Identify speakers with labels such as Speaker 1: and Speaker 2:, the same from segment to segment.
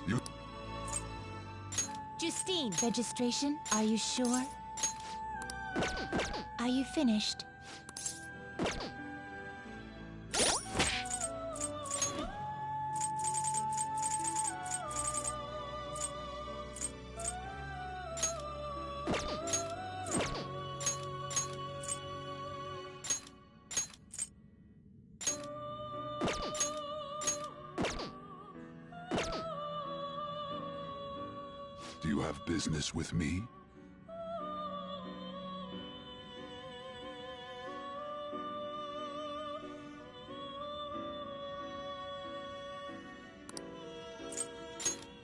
Speaker 1: You
Speaker 2: Justine. Registration? Are you sure? Are you finished?
Speaker 1: Do you have business with me?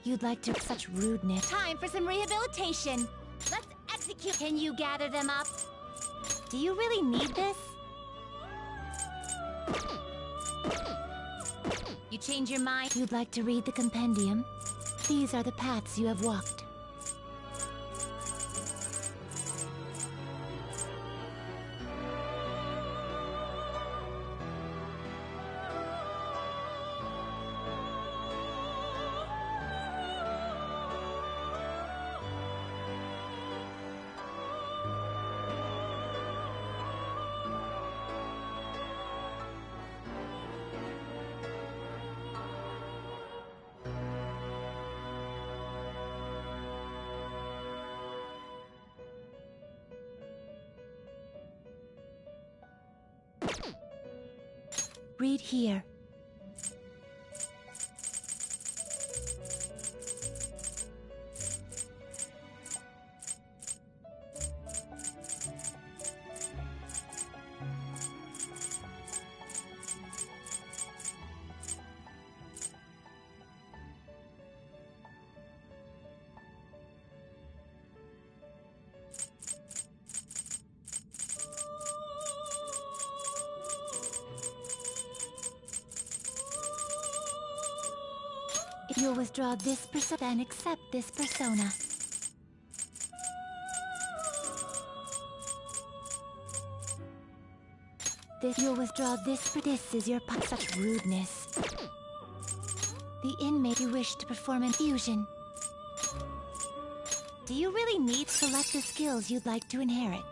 Speaker 2: You'd like to such rudeness. Time for some rehabilitation. Let's execute. Can you gather them up? Do you really need this? You change your mind? You'd like to read the compendium? These are the paths you have walked. Read here. If you'll withdraw this persona, then accept this persona. You'll withdraw this, for this is your such rudeness. The inmate you wish to perform infusion. Do you really need to select the skills you'd like to inherit?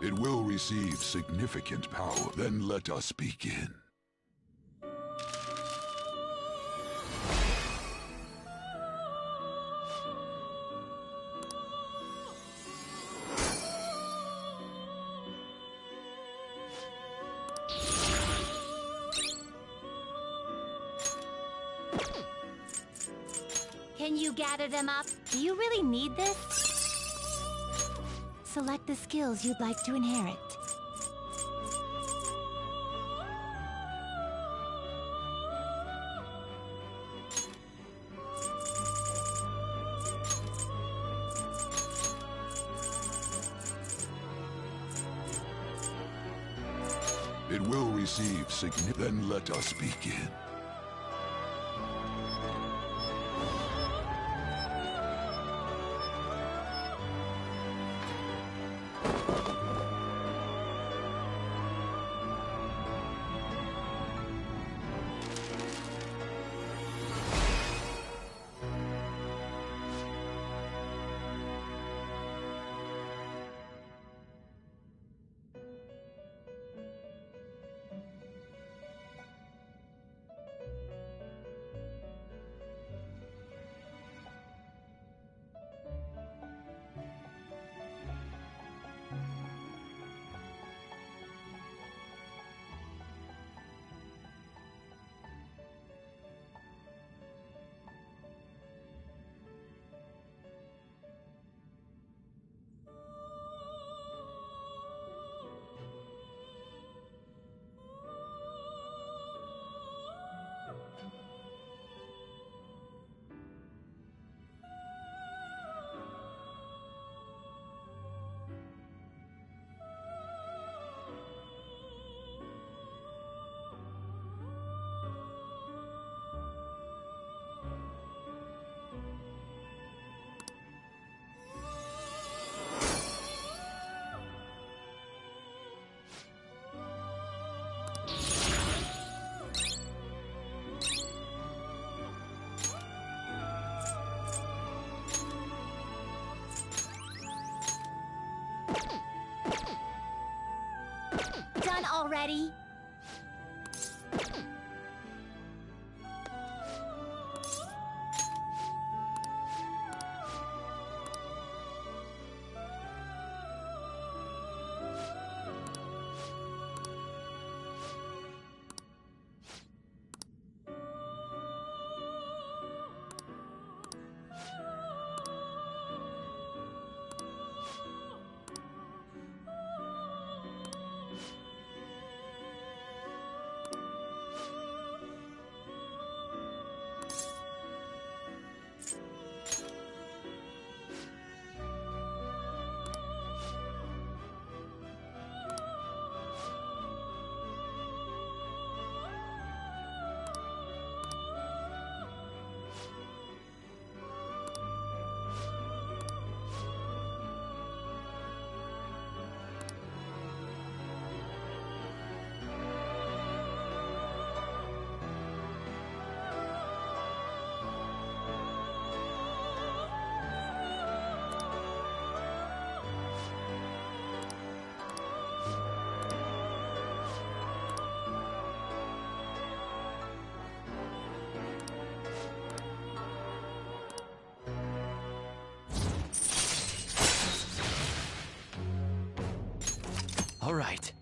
Speaker 1: It will receive significant power. Then let us begin.
Speaker 2: Can you gather them up? Do you really need this? Select the skills you'd like to inherit.
Speaker 1: It will receive significant. Then let us begin.
Speaker 3: All right.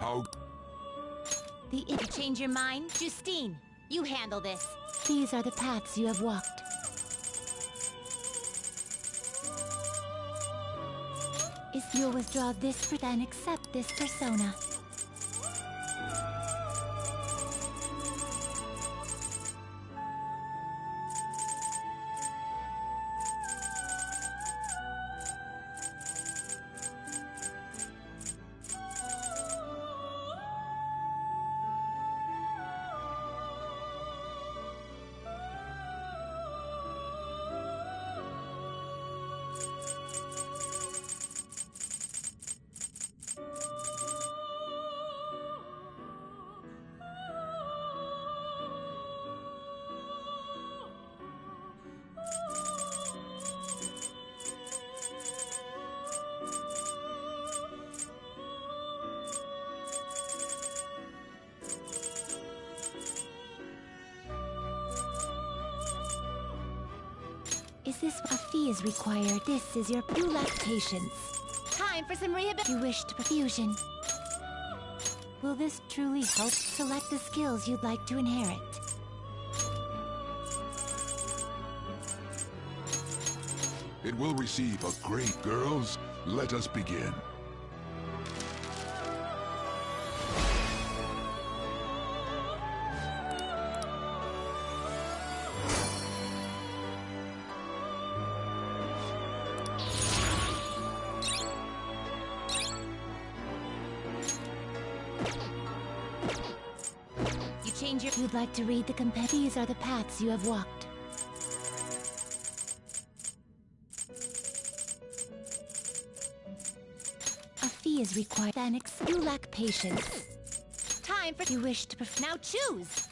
Speaker 1: How?
Speaker 2: You change your mind? Justine, you handle this. These are the paths you have walked. If you'll withdraw this, then accept this persona. Is this a fee is required? This is your you lack patience. Time for some rehabilitation. You wish to perfusion. Will this truly help? Select the skills you'd like to inherit.
Speaker 1: It will receive a great girls. Let us begin.
Speaker 2: You'd like to read the These are the paths you have walked. A fee is required. Then you lack patience. Time for you wish to now choose.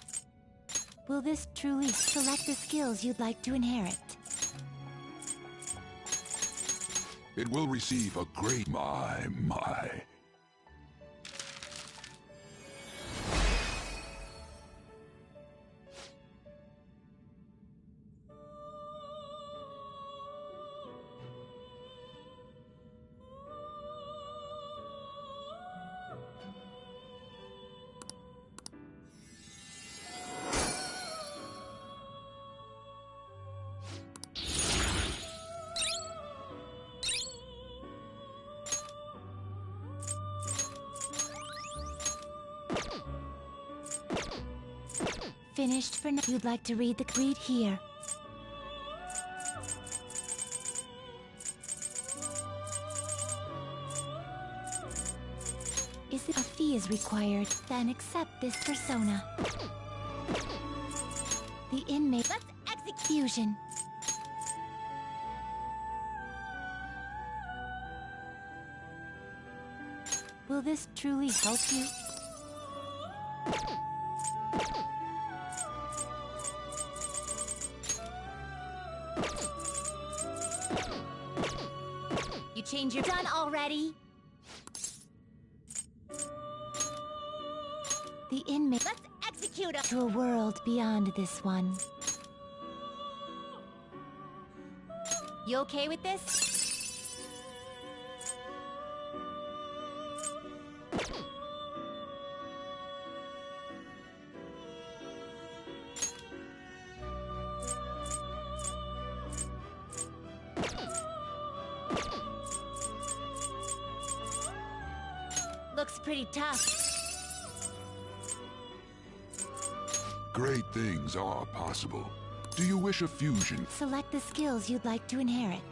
Speaker 2: Will this truly select the skills you'd like to inherit?
Speaker 1: It will receive a great my.
Speaker 2: Finished for now. You'd like to read here. Is it a fee is required? Then accept this persona. The inmate. Let's execution. Will this truly help you? You change your done already? The inmate. Let's execute to a world beyond this one. You okay with this? Looks pretty tough.
Speaker 1: Great things are possible. Do you wish a fusion?
Speaker 2: Select the skills you'd like to inherit.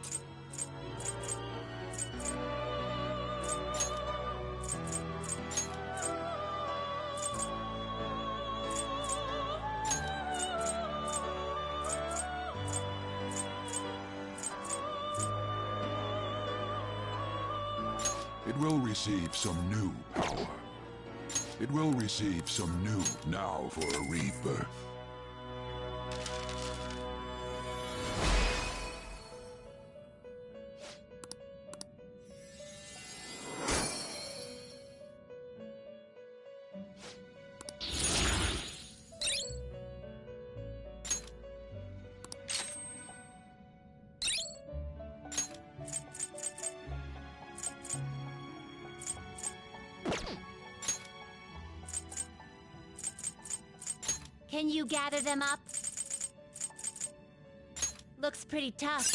Speaker 1: It will receive some new power. It will receive some new now for a rebirth.
Speaker 2: Can you gather them up? Looks pretty tough.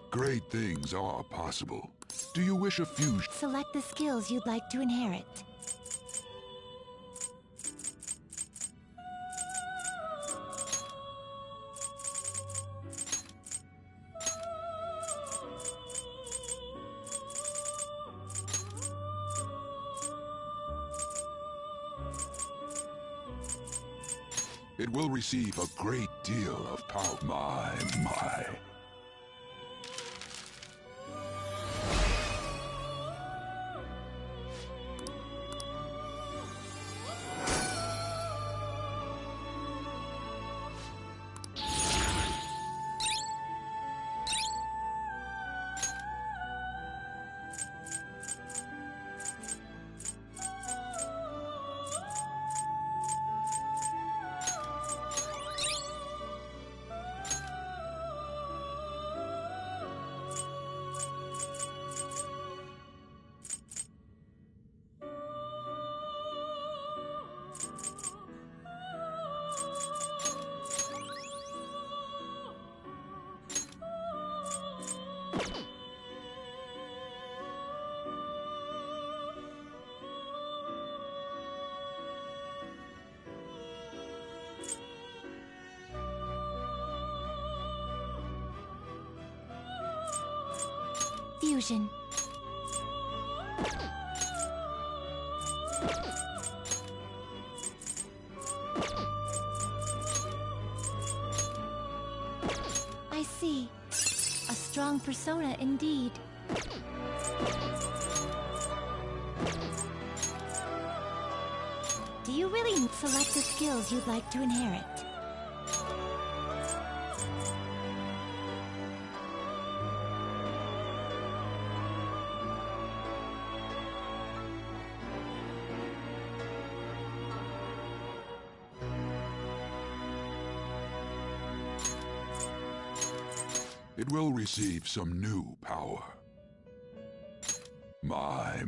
Speaker 1: Great things are possible. Do you wish a fusion?
Speaker 2: Select the skills you'd like to inherit.
Speaker 1: It will receive a great deal of power. My.
Speaker 2: Fusion. I see. A strong persona indeed. Do you really select the skills you'd like to inherit?
Speaker 1: It will receive some new power. My.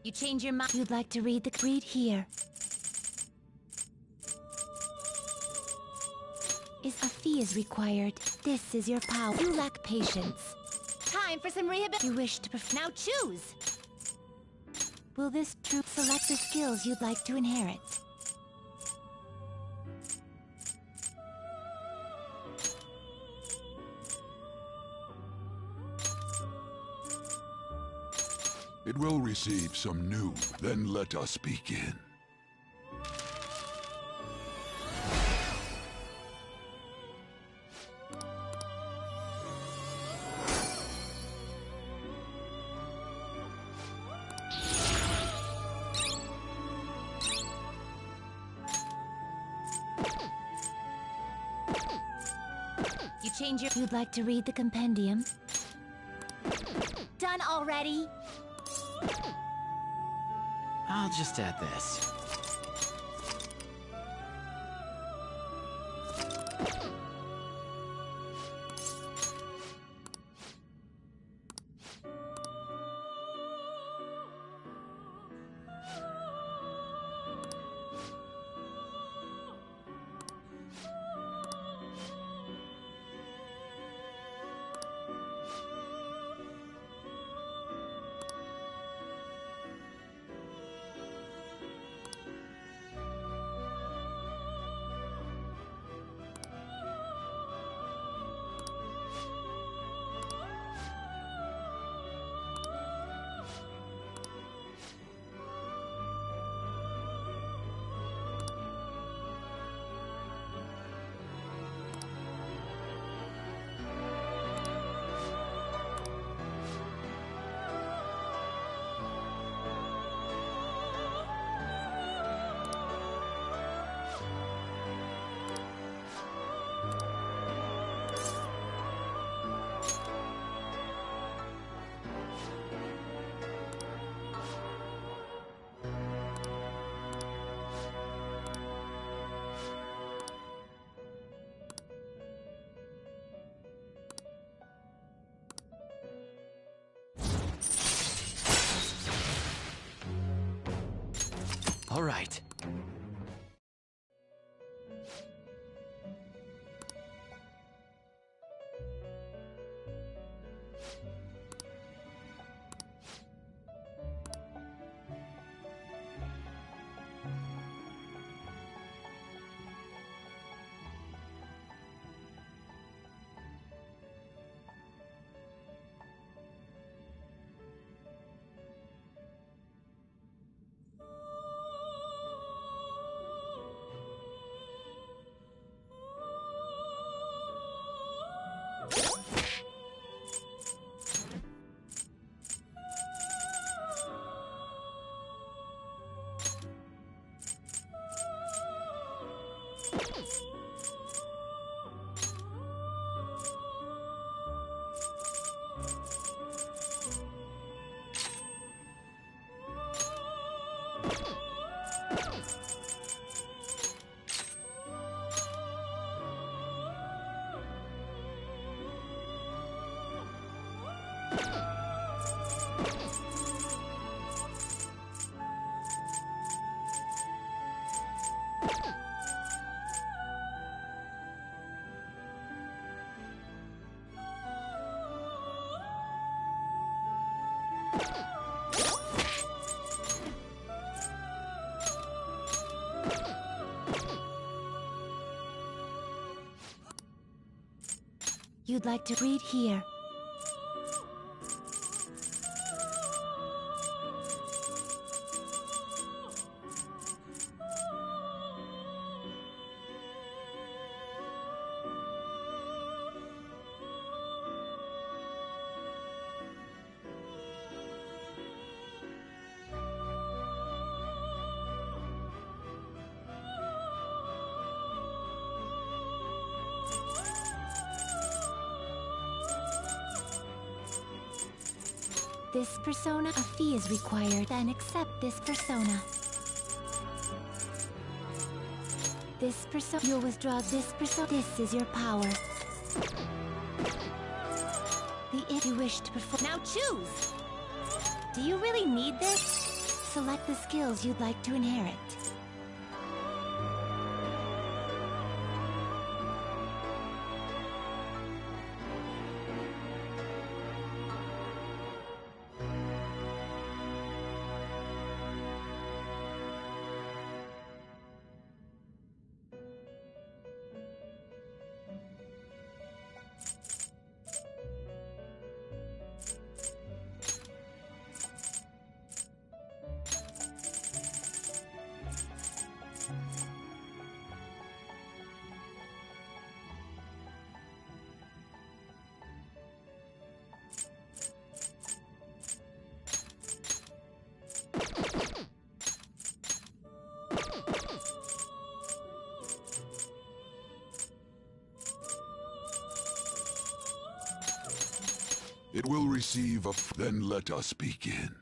Speaker 2: You change your mind. You'd like to read here. A fee is required. This is your power. You lack patience. Time for some rehabilitation. You wish to now choose. Will this select the skills you'd like to inherit?
Speaker 1: It will receive some new. Then let us begin.
Speaker 2: You'd like to read the compendium? Done already?
Speaker 3: I'll just add this.
Speaker 2: You'd like to read here. This persona, a fee is required, then accept this persona. This persona, you'll withdraw this persona. This is your power. If you wish to perform. Now choose! Do you really need this? Select the skills you'd like to inherit.
Speaker 1: It will receive a then let us begin.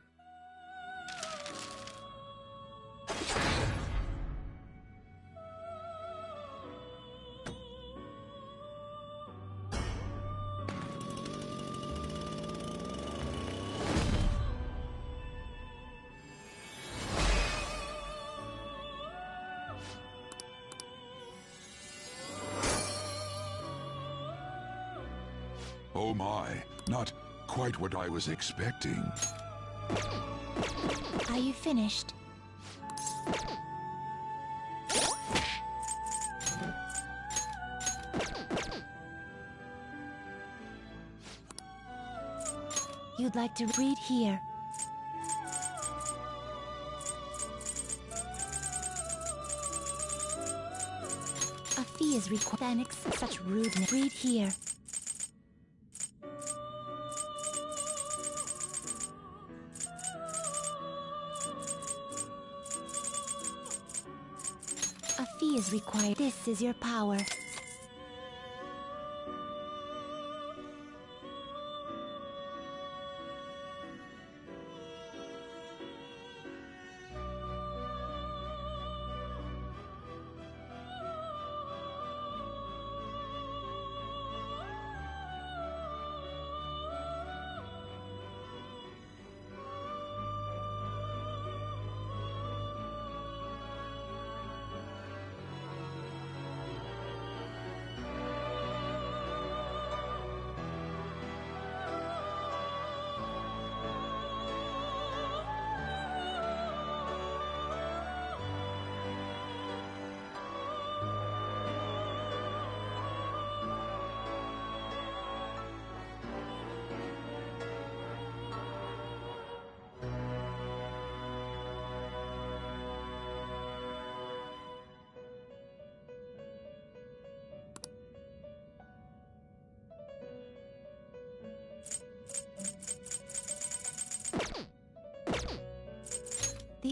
Speaker 1: Oh my, not quite what I was expecting.
Speaker 2: Are you finished? You'd like to read here. A fee is required. Then accept such rudeness. Read here. A fee is required. This is your power.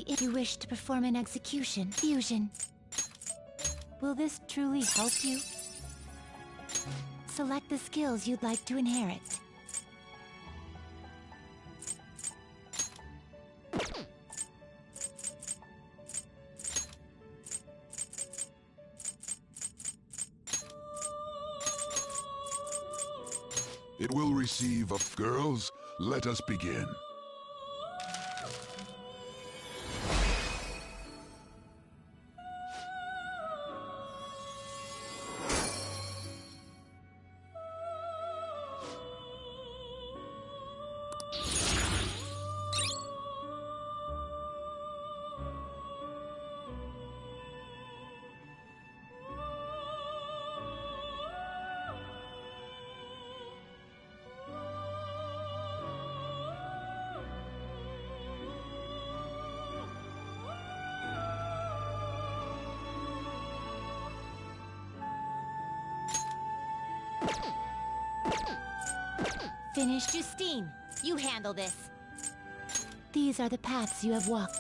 Speaker 2: If you wish to perform an execution, fusion. Will this truly help you? Select the skills you'd like to inherit.
Speaker 1: It will receive a... Girls, let us begin.
Speaker 2: Finish. Justine, you handle this. These are the paths you have walked.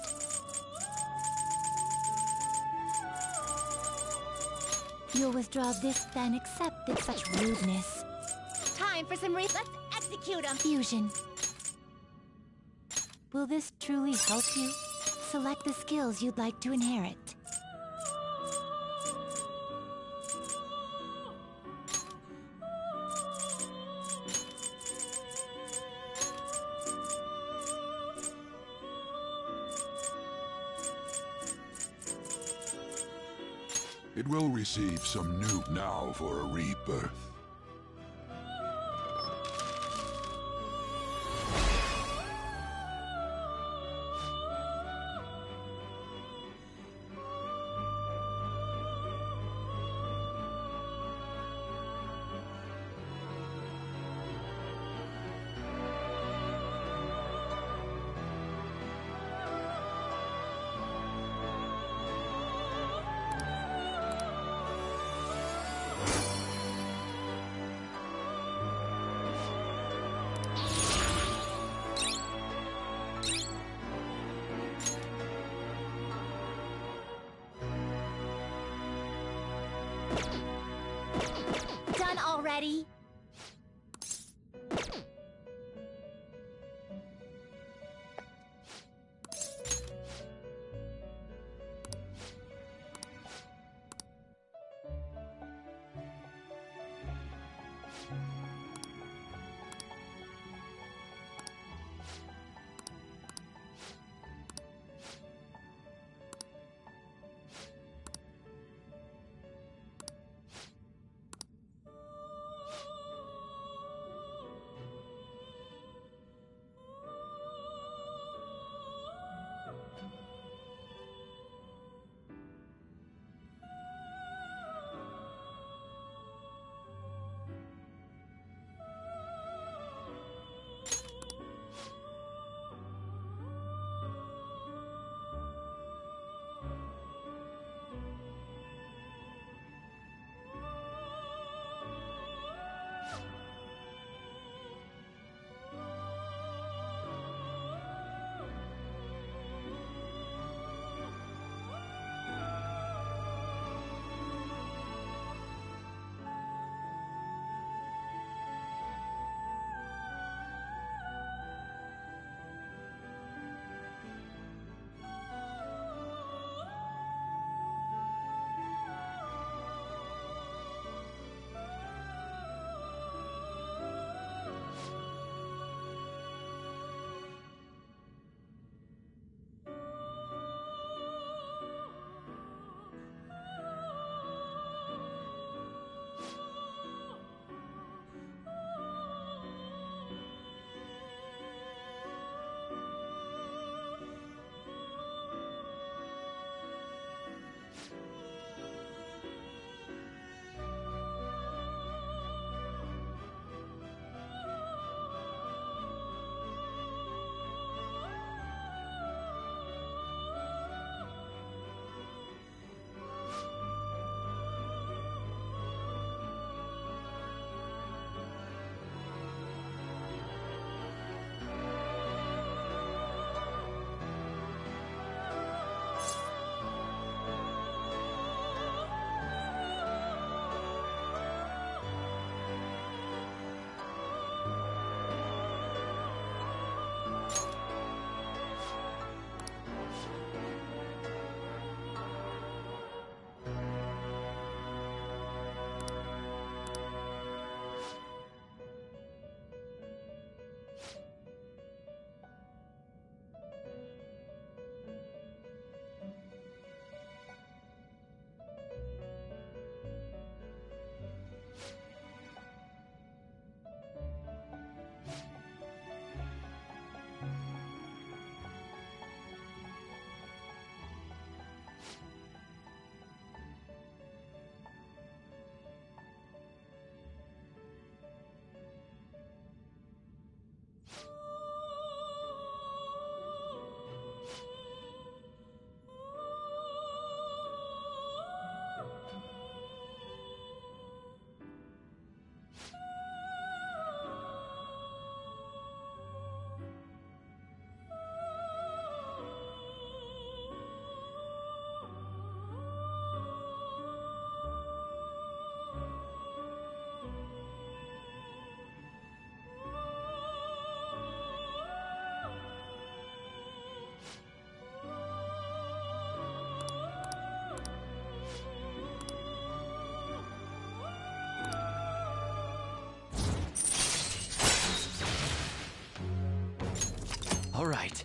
Speaker 2: You'll withdraw this, then accept it. Such rudeness. Time for some let's execute 'em. Fusion. Will this truly help you? Select the skills you'd like to inherit.
Speaker 1: It will receive some new now for a rebirth.
Speaker 3: All right.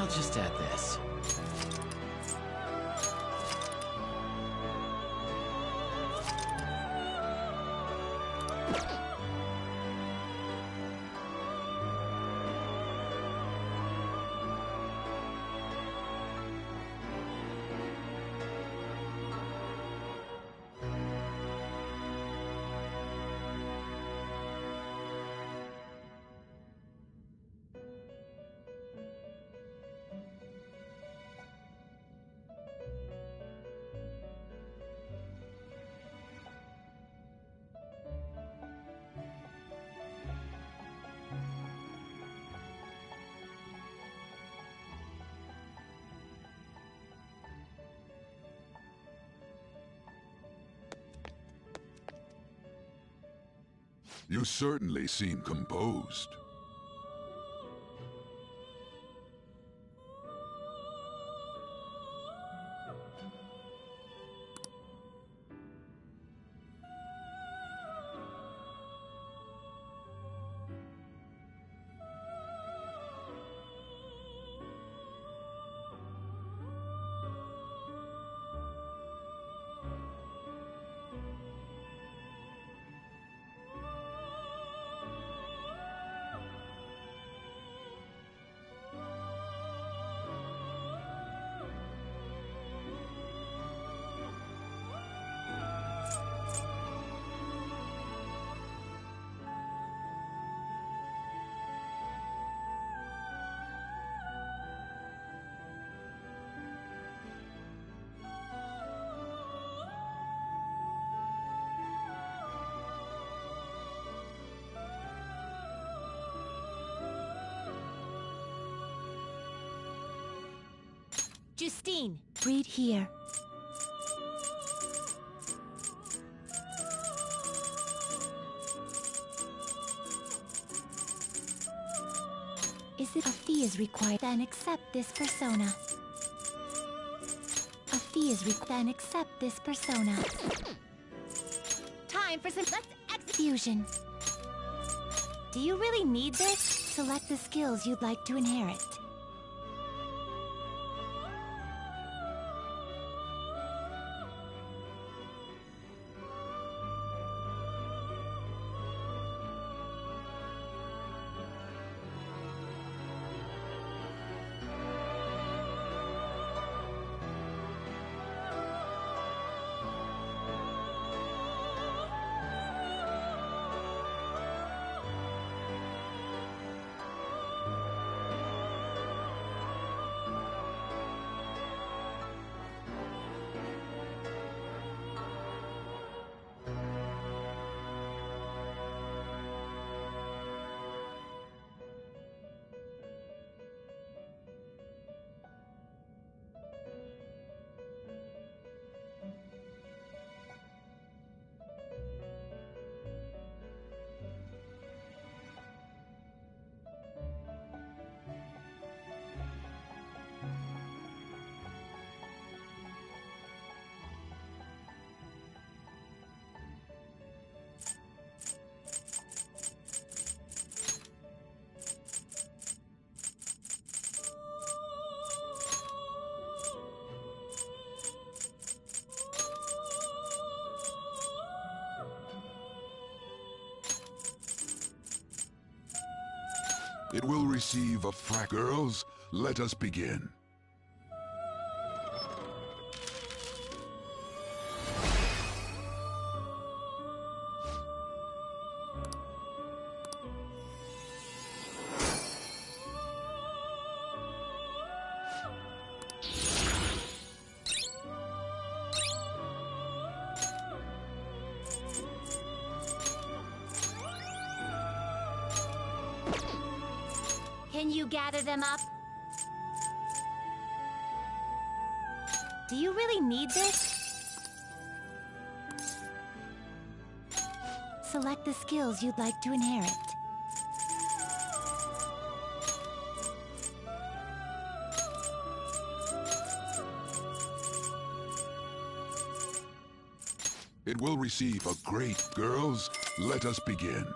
Speaker 3: I'll just add this.
Speaker 1: You certainly seem composed.
Speaker 2: Justine, read here. Is it a fee is required? Then accept this persona. A fee is required. Then accept this persona. Time for some fusion. Do you really need this? Select the skills you'd like to inherit.
Speaker 1: It will receive a Girls, let us begin.
Speaker 2: Can you gather them up? Do you really need this? Select the skills you'd like to inherit.
Speaker 1: It will receive a great girls. Let us begin.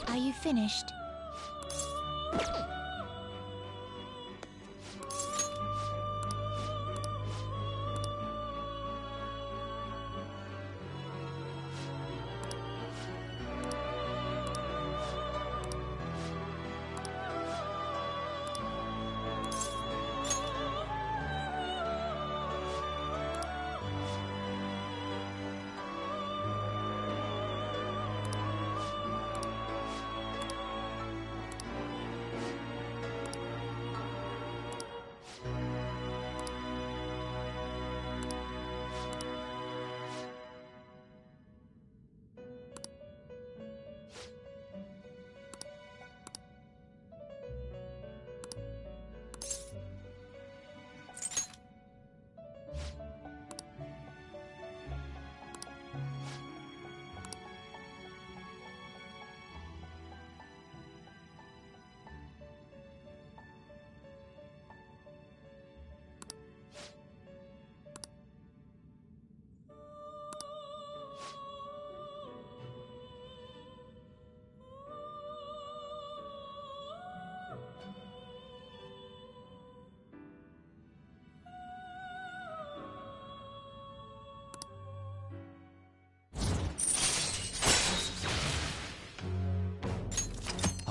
Speaker 2: Are you finished?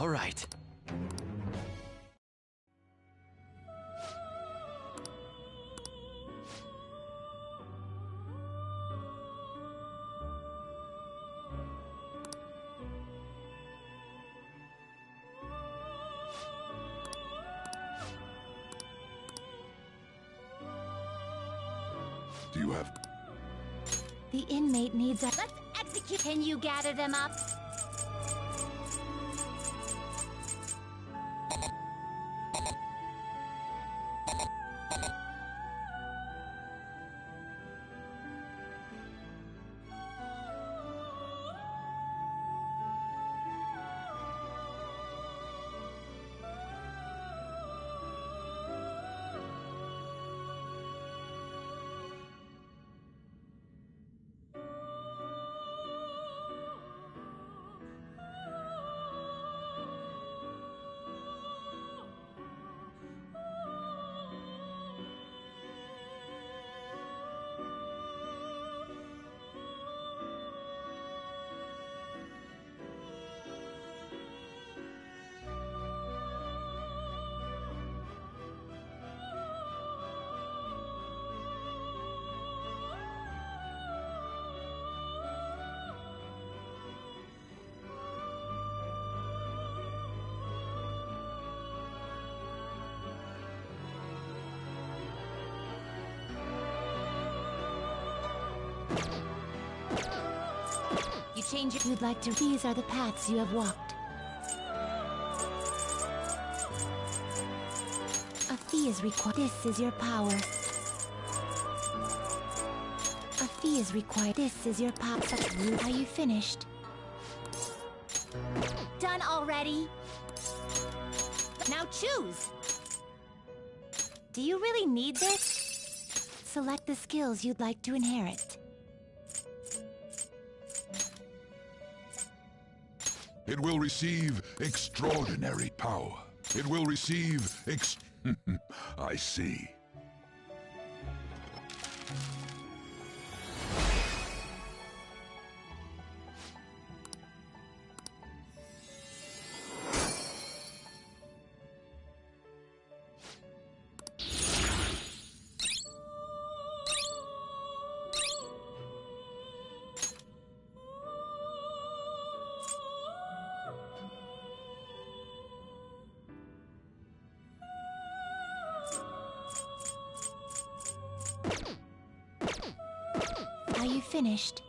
Speaker 3: All right.
Speaker 1: Do you have...
Speaker 2: The inmate needs a... Let's execute! Can you gather them up? You change it. You'd like to. These are the paths you have walked. A fee is required. This is your power. A fee is required. This is your power. Are you finished? Done already? Now choose! Do you really need this? Select the skills you'd like to inherit.
Speaker 1: It will receive extraordinary power. It will receive I see.
Speaker 2: Are you finished?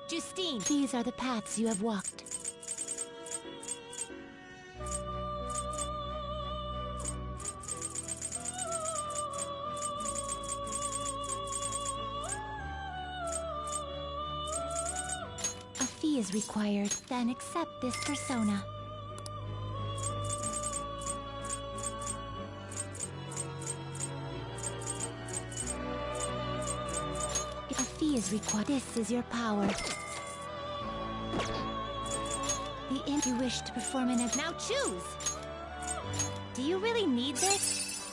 Speaker 2: Justine, these are the paths you have walked. A fee is required, then accept this persona. A fee is required. This is your power. The imp you wish to perform in a... Now choose! Do you really need this?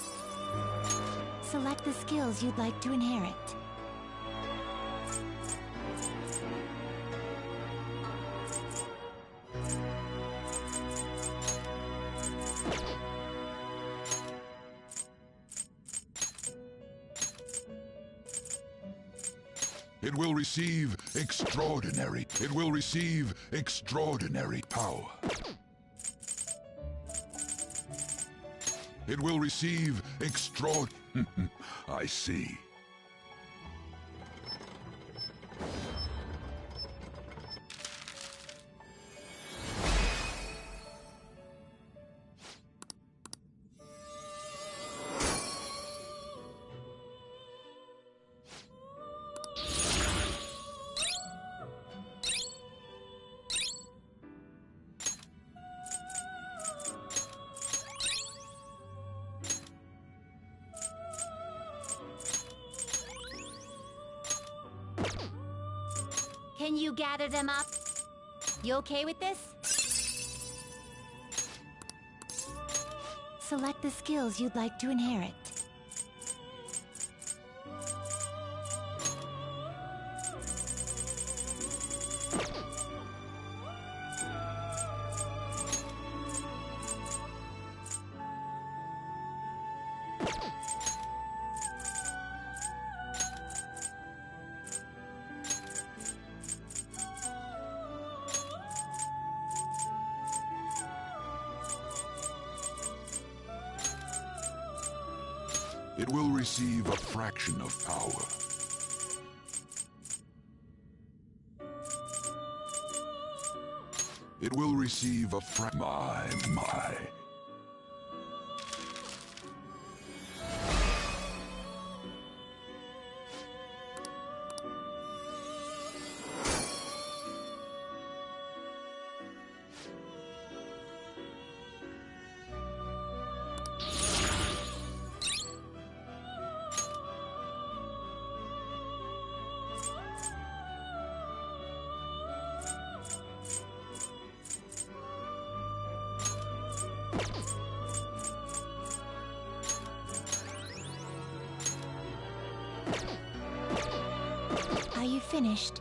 Speaker 2: Select the skills you'd like to inherit.
Speaker 1: It will receive extraordinary. It will receive extraordinary power. It will receive I see.
Speaker 2: Can you gather them up? You okay with this? Select the skills you'd like to inherit.
Speaker 1: It will receive a fraction of power. It will receive a my.
Speaker 2: Are you finished?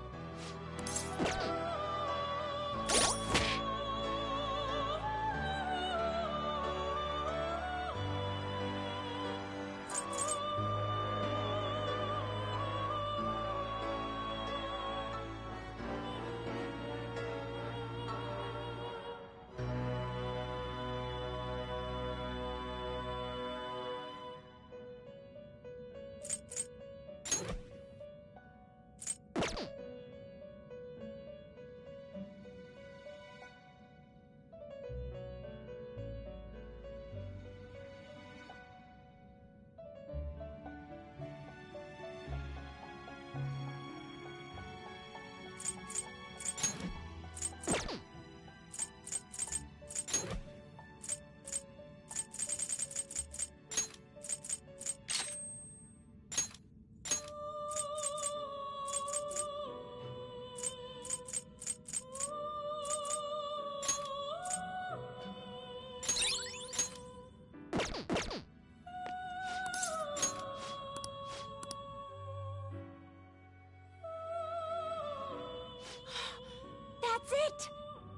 Speaker 2: That's it!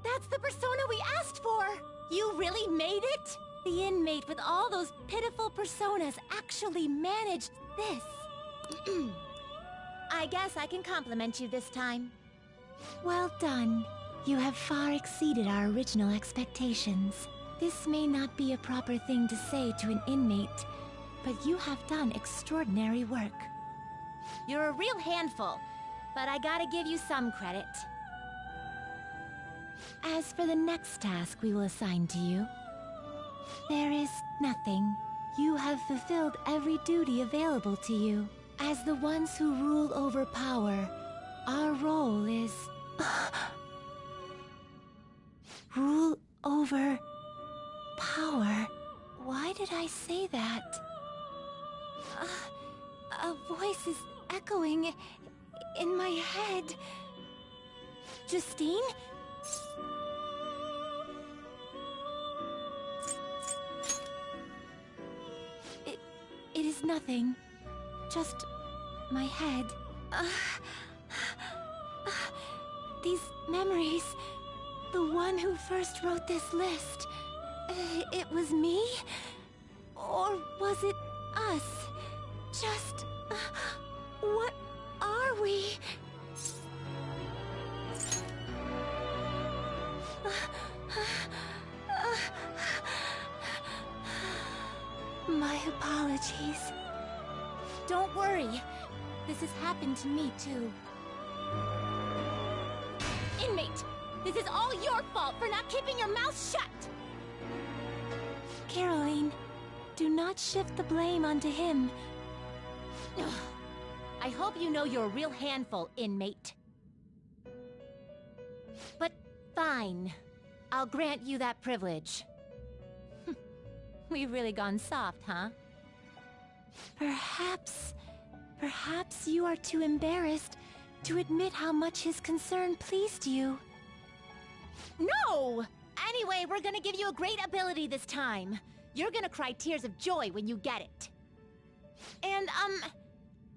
Speaker 2: That's the persona we asked for! You really made it? The inmate with all those pitiful personas actually managed this. I guess I can compliment you this time. Well done. You have far exceeded our original expectations. This may not be a proper thing to say to an inmate, but you have done extraordinary work. You're a real handful, but I gotta give you some credit. As for the next task we will assign to you, there is nothing. You have fulfilled every duty available to you. As the ones who rule over power, our role is... rule over... power. Why did I say that? A voice is echoing in my head. Justine? It is nothing. Just my head. These memories... The one who first wrote this list... It was me? Or was it us? Just... what are we? My apologies. Don't worry. This has happened to me too. Inmate! This is all your fault for not keeping your mouth shut! Caroline, do not shift the blame onto him. I hope you know you're a real handful, inmate. But fine. I'll grant you that privilege. We've really gone soft, huh? Perhaps you are too embarrassed to admit how much his concern pleased you. No! Anyway, we're gonna give you a great ability this time. You're gonna cry tears of joy when you get it. And,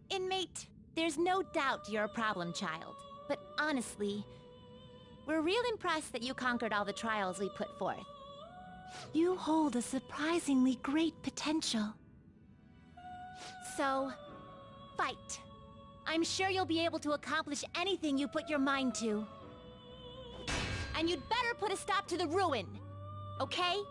Speaker 2: inmate, there's no doubt you're a problem child. But honestly, we're real impressed that you conquered all the trials we put forth. You hold a surprisingly great potential. So, fight. I'm sure you'll be able to accomplish anything you put your mind to. And you'd better put a stop to the ruin, okay?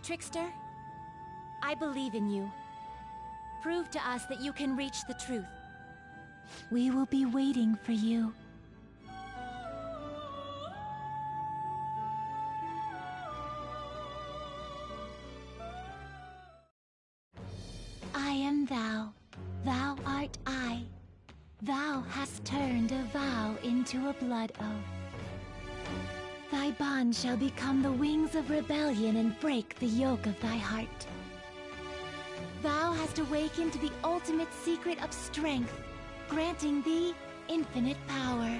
Speaker 2: Trickster, I believe in you. Prove to us that you can reach the truth. We will be waiting for you. I am thou, thou art I. Thou hast turned a vow into a blood oath. Thy bond shall become the wings of rebellion and break the yoke of thy heart. Thou hast awakened to the ultimate secret of strength, granting thee infinite power.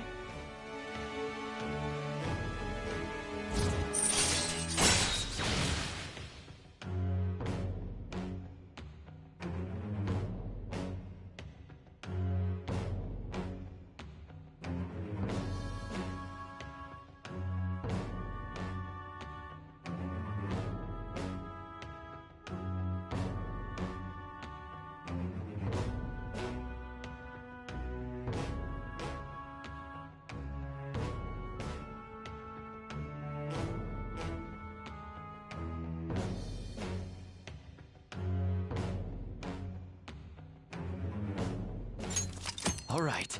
Speaker 3: All right.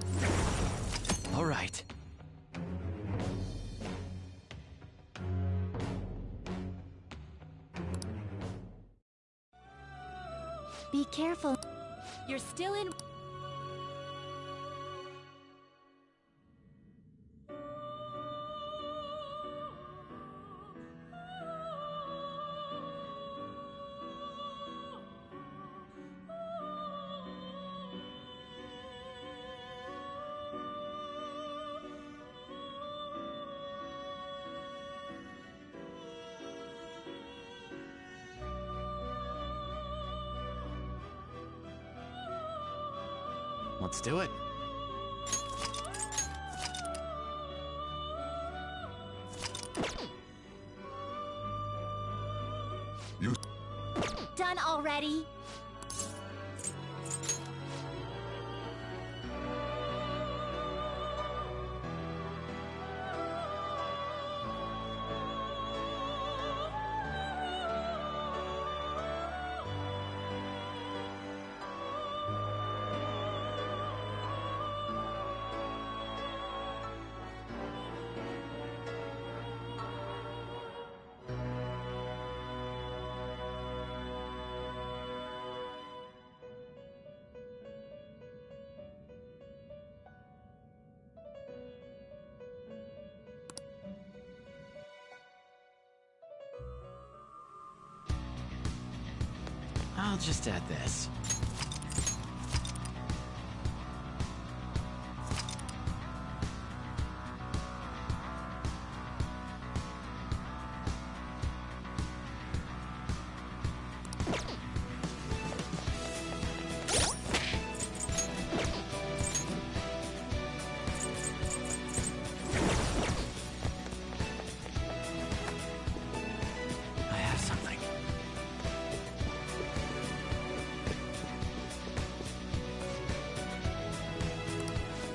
Speaker 3: All right.
Speaker 2: Be careful. You're still in...
Speaker 3: Let's do it.
Speaker 1: You...
Speaker 2: Done already?
Speaker 3: I'll just add this. I have something.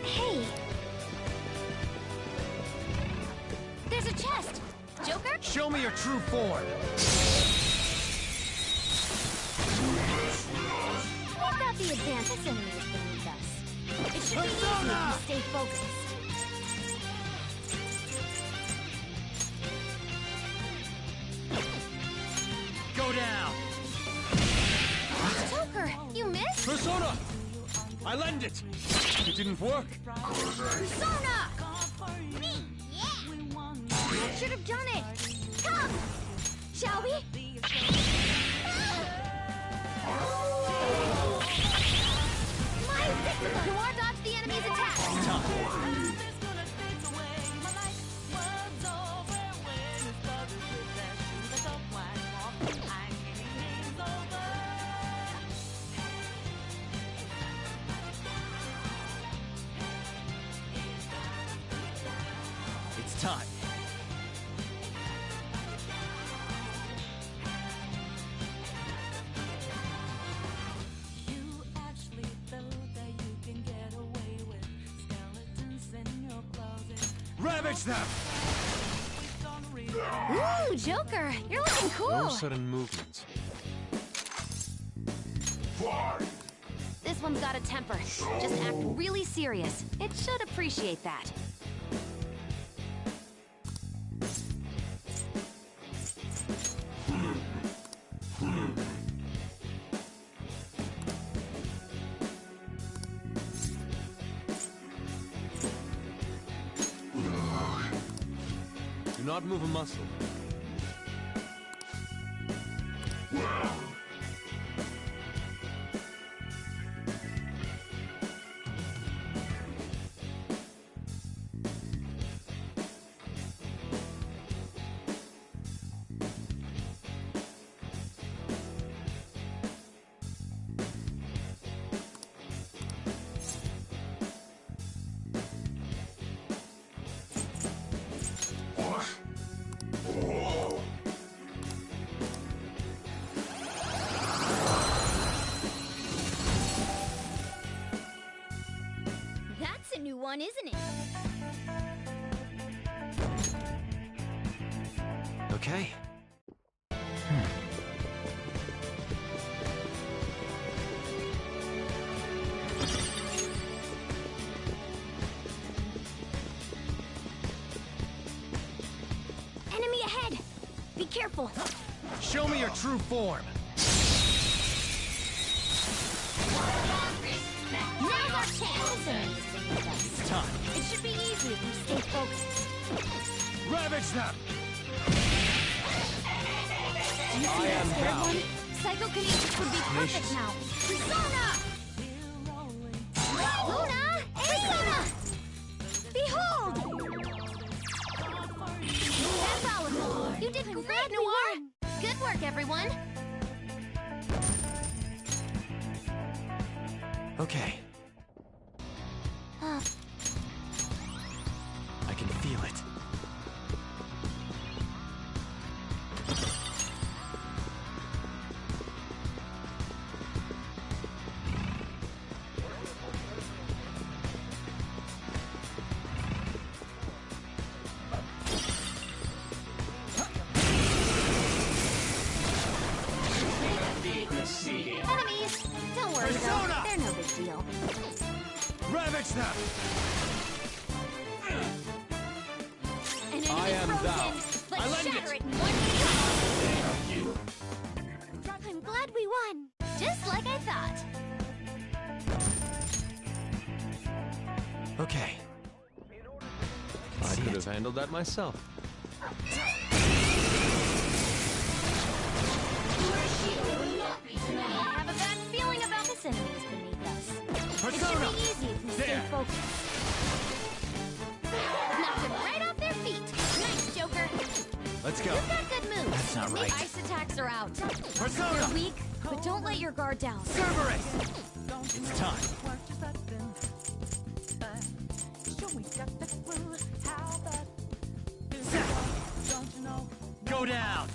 Speaker 2: Hey! There's a chest! Joker?
Speaker 3: Show me your true form.
Speaker 2: We've got the advanced enemies beneath us. It should be easy if you stay focused.
Speaker 3: Go down.
Speaker 2: Joker, you missed?
Speaker 3: Persona! I lend it. It didn't work.
Speaker 2: Persona! Me, yeah! I should have done it. Come! Shall we? My invisible! Noir dodge the enemy's attack!
Speaker 3: It's time.
Speaker 4: You actually felt that you can get away with skeletons in your closet.
Speaker 3: Ravage them!
Speaker 2: Ooh, Joker, you're looking cool!
Speaker 3: No sudden movements.
Speaker 2: This one's got a temper. Just act really serious. It should appreciate that.
Speaker 3: Do not move a muscle.
Speaker 2: one, isn't it?
Speaker 5: Okay.
Speaker 2: Enemy ahead! Be careful!
Speaker 3: Show me your true form.
Speaker 2: Now's our chance!
Speaker 3: It's time.
Speaker 2: It should be easy if we stay focused.
Speaker 3: Ravage them!
Speaker 2: Do you see that scared one? Psychokinesis would be perfect now. Persona! Luna! Persona! Behold! That's all of them. You did great, Noir! Good work, everyone!
Speaker 5: Okay. I can feel it.
Speaker 2: Enemies! Don't worry
Speaker 3: Persona!
Speaker 2: though, they're no big deal.
Speaker 3: Ravage them!
Speaker 2: An enemy
Speaker 3: I am
Speaker 2: frozen.
Speaker 3: thou.
Speaker 2: Let's
Speaker 3: I lend
Speaker 2: shatter
Speaker 3: it.
Speaker 2: it in one shot. I'm glad we won. Just like I thought.
Speaker 5: Okay.
Speaker 3: I could have handled that myself.
Speaker 2: I have a bad feeling about this enemies beneath us. It
Speaker 3: Persona!
Speaker 2: should be easy if we stay
Speaker 3: There.
Speaker 2: focused. Knocked them right off their feet. Nice, Joker.
Speaker 3: Let's go.
Speaker 2: You've got good moves.
Speaker 5: That's not
Speaker 2: The
Speaker 5: right.
Speaker 2: ice attacks are out.
Speaker 3: Persona!
Speaker 2: You're weak, but don't let your guard down.
Speaker 3: Cerberus! It's time. Go down!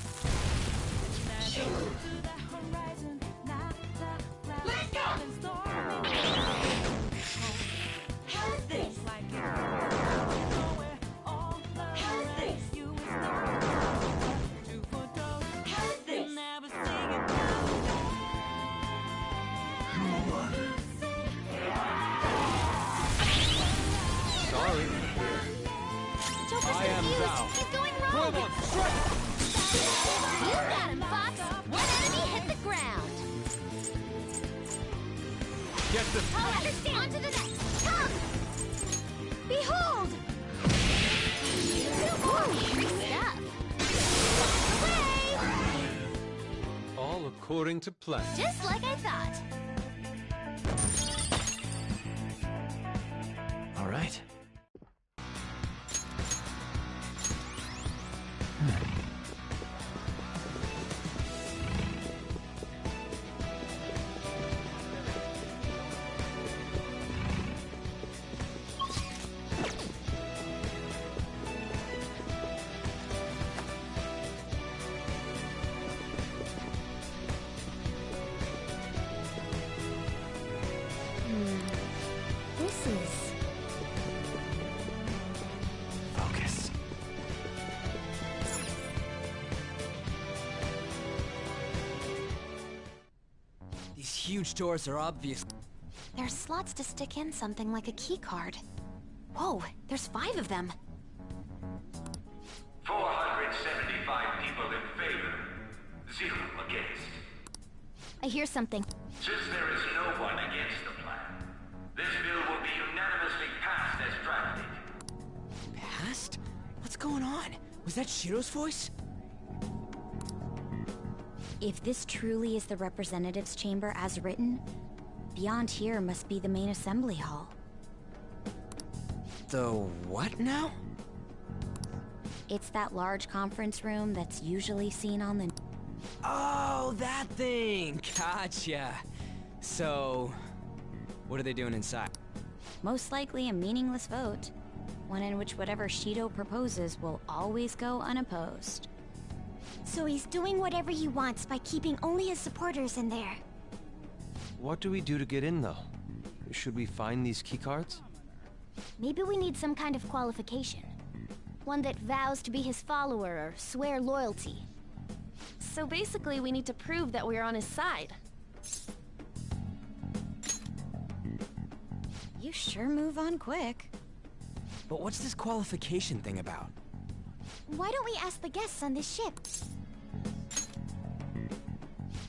Speaker 4: Let's go! How's this? How's this? How's this?
Speaker 3: Sorry.
Speaker 2: Joker's
Speaker 3: I am
Speaker 2: confused.
Speaker 3: thou.
Speaker 2: He's going
Speaker 3: Come
Speaker 2: wrong.
Speaker 3: on, strike!
Speaker 2: You got him, Fox. One enemy hit the ground.
Speaker 3: Get the...
Speaker 2: I'll understand. On to the next. Come! Behold! Free stuff. Away!
Speaker 3: All according to plan.
Speaker 2: Just like I thought.
Speaker 5: All right.
Speaker 2: This is...
Speaker 5: Focus.
Speaker 6: These huge doors are obvious.
Speaker 2: There's slots to stick in something like a key card. Whoa, there's 5 of them.
Speaker 7: 475 people in favor, 0 against.
Speaker 2: I hear something.
Speaker 7: Since there is no one against the plan, this bill will be unanimously passed as drafted.
Speaker 6: Past? What's going on? Was that Shiro's voice?
Speaker 2: If this truly is the representatives' chamber as written, beyond here must be the main assembly hall.
Speaker 6: The what now?
Speaker 2: It's that large conference room that's usually seen on the...
Speaker 6: Oh, that thing! Gotcha. So, what are they doing inside?
Speaker 2: Most likely a meaningless vote. One in which whatever Shido proposes will always go unopposed. So he's doing whatever he wants by keeping only his supporters in there.
Speaker 3: What do we do to get in, though? Should we find these keycards?
Speaker 2: Maybe we need some kind of qualification. One that vows to be his follower or swear loyalty.
Speaker 8: So basically, we need to prove that we're on his side.
Speaker 9: You sure move on quick.
Speaker 6: But what's this qualification thing about?
Speaker 2: Why don't we ask the guests on this ship?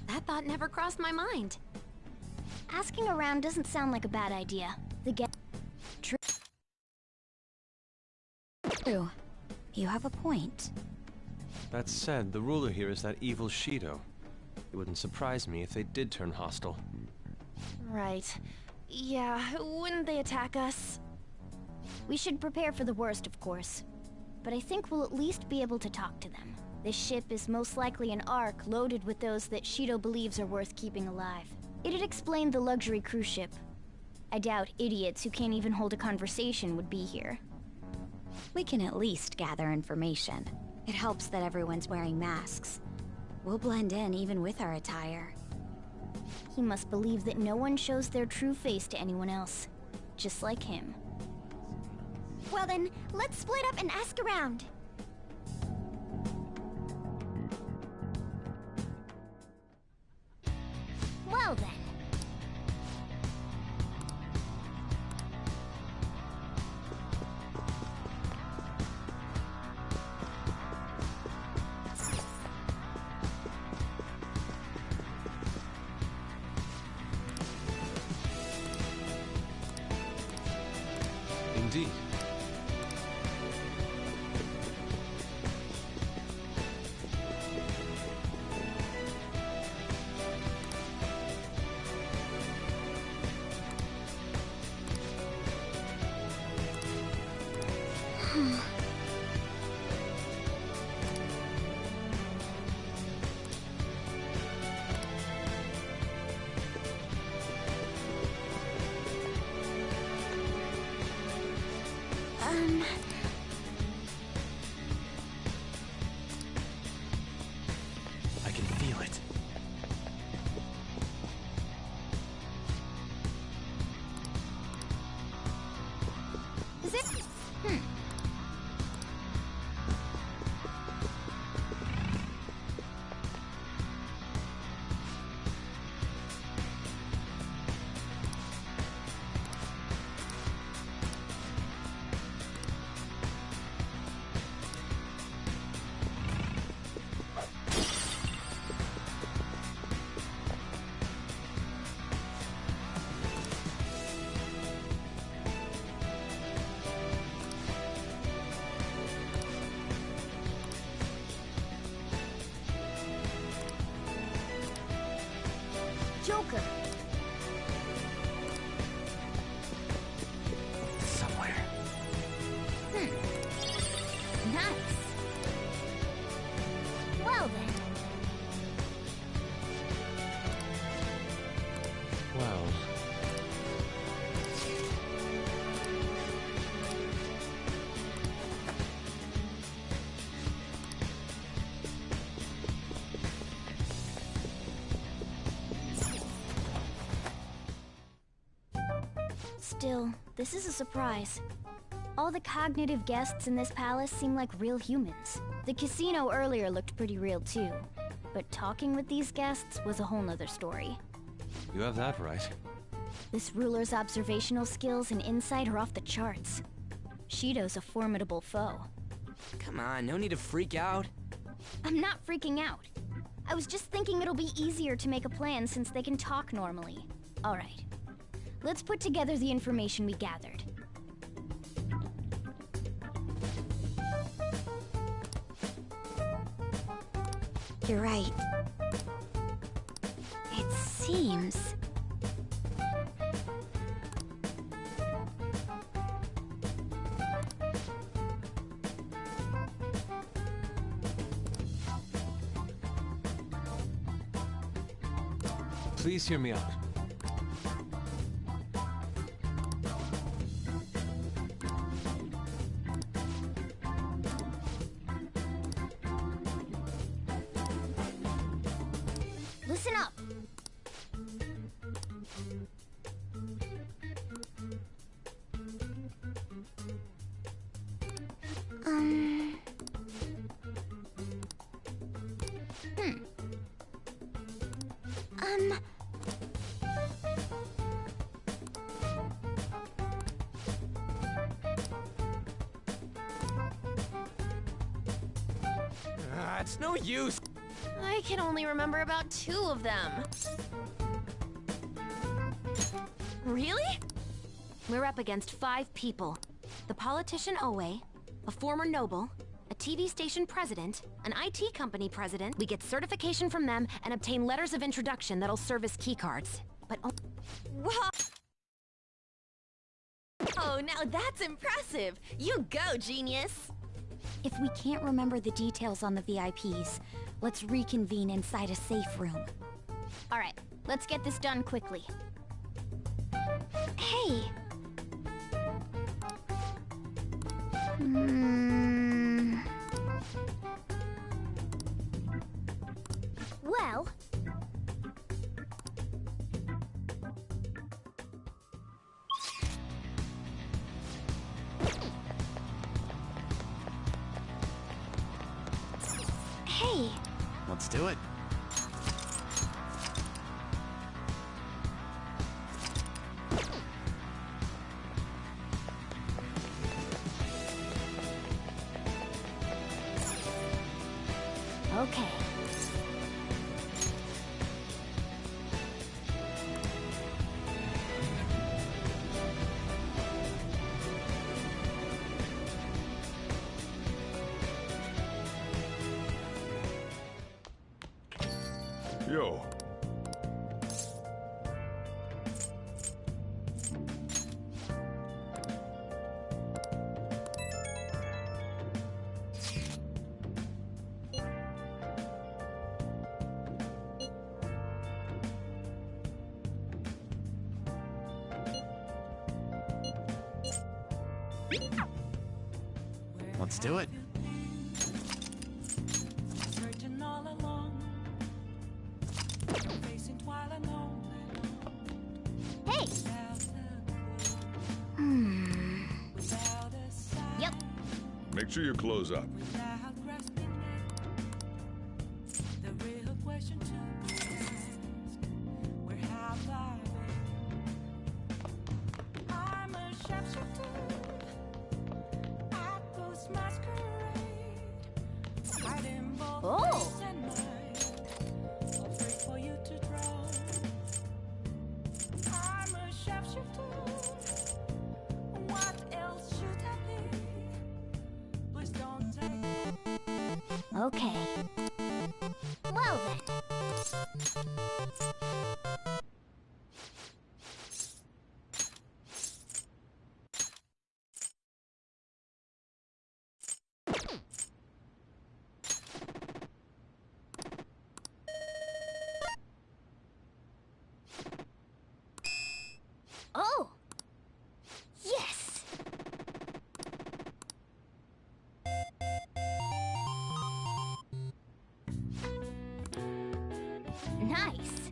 Speaker 8: That thought never crossed my mind.
Speaker 2: Asking around doesn't sound like a bad idea. The guest...
Speaker 9: True. You have a point.
Speaker 5: That said, the ruler here is that evil Shido. It wouldn't surprise me if they did turn hostile.
Speaker 8: Right. Yeah, wouldn't they attack us?
Speaker 2: We should prepare for the worst, of course. But I think we'll at least be able to talk to them. This ship is most likely an Ark loaded with those that Shido believes are worth keeping alive. It'd explain the luxury cruise ship. I doubt idiots who can't even hold a conversation would be here.
Speaker 9: We can at least gather information. It helps that everyone's wearing masks. We'll blend in even with our attire.
Speaker 2: He must believe that no one shows their true face to anyone else. Just like him. Well then, let's split up and ask around. Well then.
Speaker 5: Indeed. I can feel it.
Speaker 2: Is it? Joker.
Speaker 5: Somewhere.
Speaker 2: Nice. Well then.
Speaker 5: Well.
Speaker 2: Still, this is a surprise. All the cognitive guests in this palace seem like real humans. The casino earlier looked pretty real too, but talking with these guests was a whole nother story.
Speaker 5: You have that right.
Speaker 2: This ruler's observational skills and insight are off the charts. Shido's a formidable foe.
Speaker 6: Come on, no need to freak out.
Speaker 2: I'm not freaking out. I was just thinking it'll be easier to make a plan since they can talk normally. All right. Let's put together the information we gathered.
Speaker 9: You're right. It seems...
Speaker 5: Please hear me out.
Speaker 2: Listen up.
Speaker 6: It's no use.
Speaker 8: I can only remember about 2 of them. Really?
Speaker 2: We're up against 5 people. The politician Owe, a former noble, a TV station president, an IT company president. We get certification from them and obtain letters of introduction that'll serve as keycards. But
Speaker 8: Wow. Oh, now that's impressive. You go, genius.
Speaker 9: If we can't remember the details on the VIPs, let's reconvene inside a safe room.
Speaker 2: all right, let's get this done quickly.
Speaker 9: Hey!
Speaker 2: Well,
Speaker 9: Hey!
Speaker 3: Let's do it.
Speaker 2: okay.
Speaker 1: Yo.
Speaker 3: Let's do it.
Speaker 4: Searching all along, facing twilight
Speaker 2: Hey!
Speaker 4: without a sign,
Speaker 2: Yep.
Speaker 1: Make sure you close up.
Speaker 4: without grasping it. The real question to be asked, where have I been? I'm a sharpshooter at ghost masquerade, hiding both
Speaker 2: Oh.
Speaker 4: face and mind, afraid for you to draw. I'm a sharpshooter. What else should I be? Please don't take.
Speaker 2: Okay. Well then. Oh! Yes! Nice!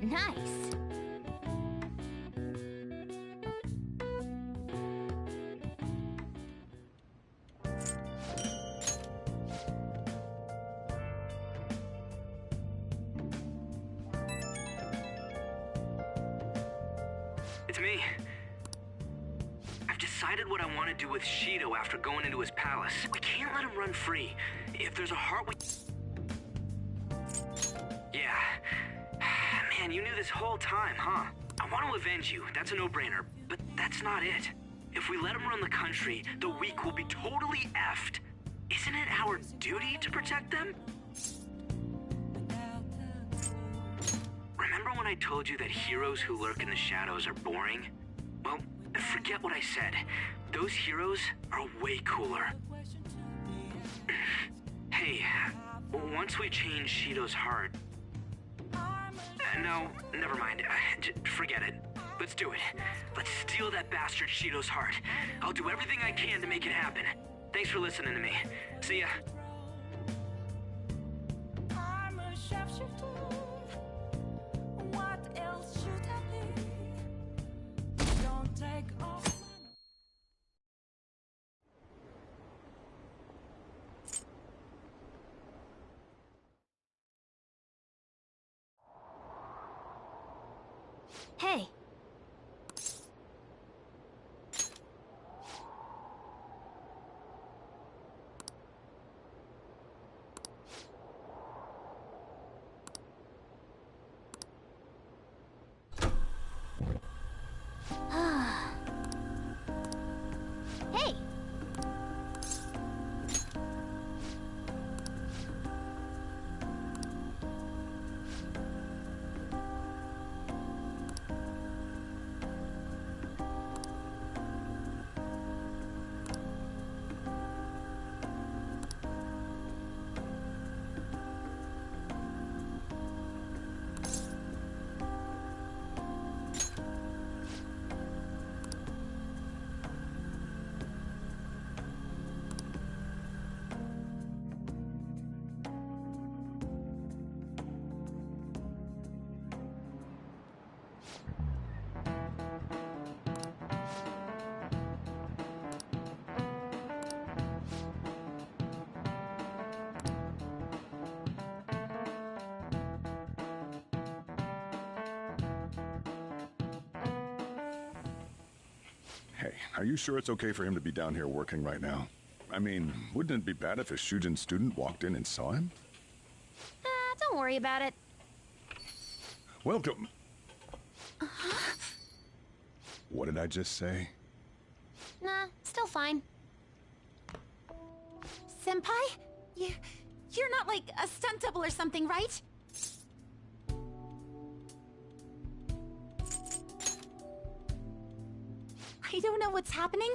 Speaker 2: Nice!
Speaker 10: It's me. I've decided what I want to do with Shido after going into his palace. We can't let him run free. If there's a heart we... Yeah. Man, you knew this whole time, huh? I want to avenge you. That's a no-brainer. But that's not it. If we let him run the country, the weak will be totally effed. Isn't it our duty to protect them? Remember when I told you that heroes who lurk in the shadows are boring? Well, forget what I said. Those heroes are way cooler. Hey, once we change Shido's heart... no, never mind. Forget it. Let's do it. Let's steal that bastard Shido's heart. I'll do everything I can to make it happen. Thanks for listening to me. See ya.
Speaker 4: I'm a sharpshooter. What else should I be? Don't take off.
Speaker 9: Hey. Hey.
Speaker 1: Hey, are you sure it's okay for him to be down here working right now? I mean, wouldn't it be bad if a Shujin student walked in and saw him?
Speaker 8: Don't worry about it.
Speaker 1: Welcome. What did I just say?
Speaker 8: Nah, still fine.
Speaker 2: Senpai? You're not like a stunt double or something, right? I don't know what's happening,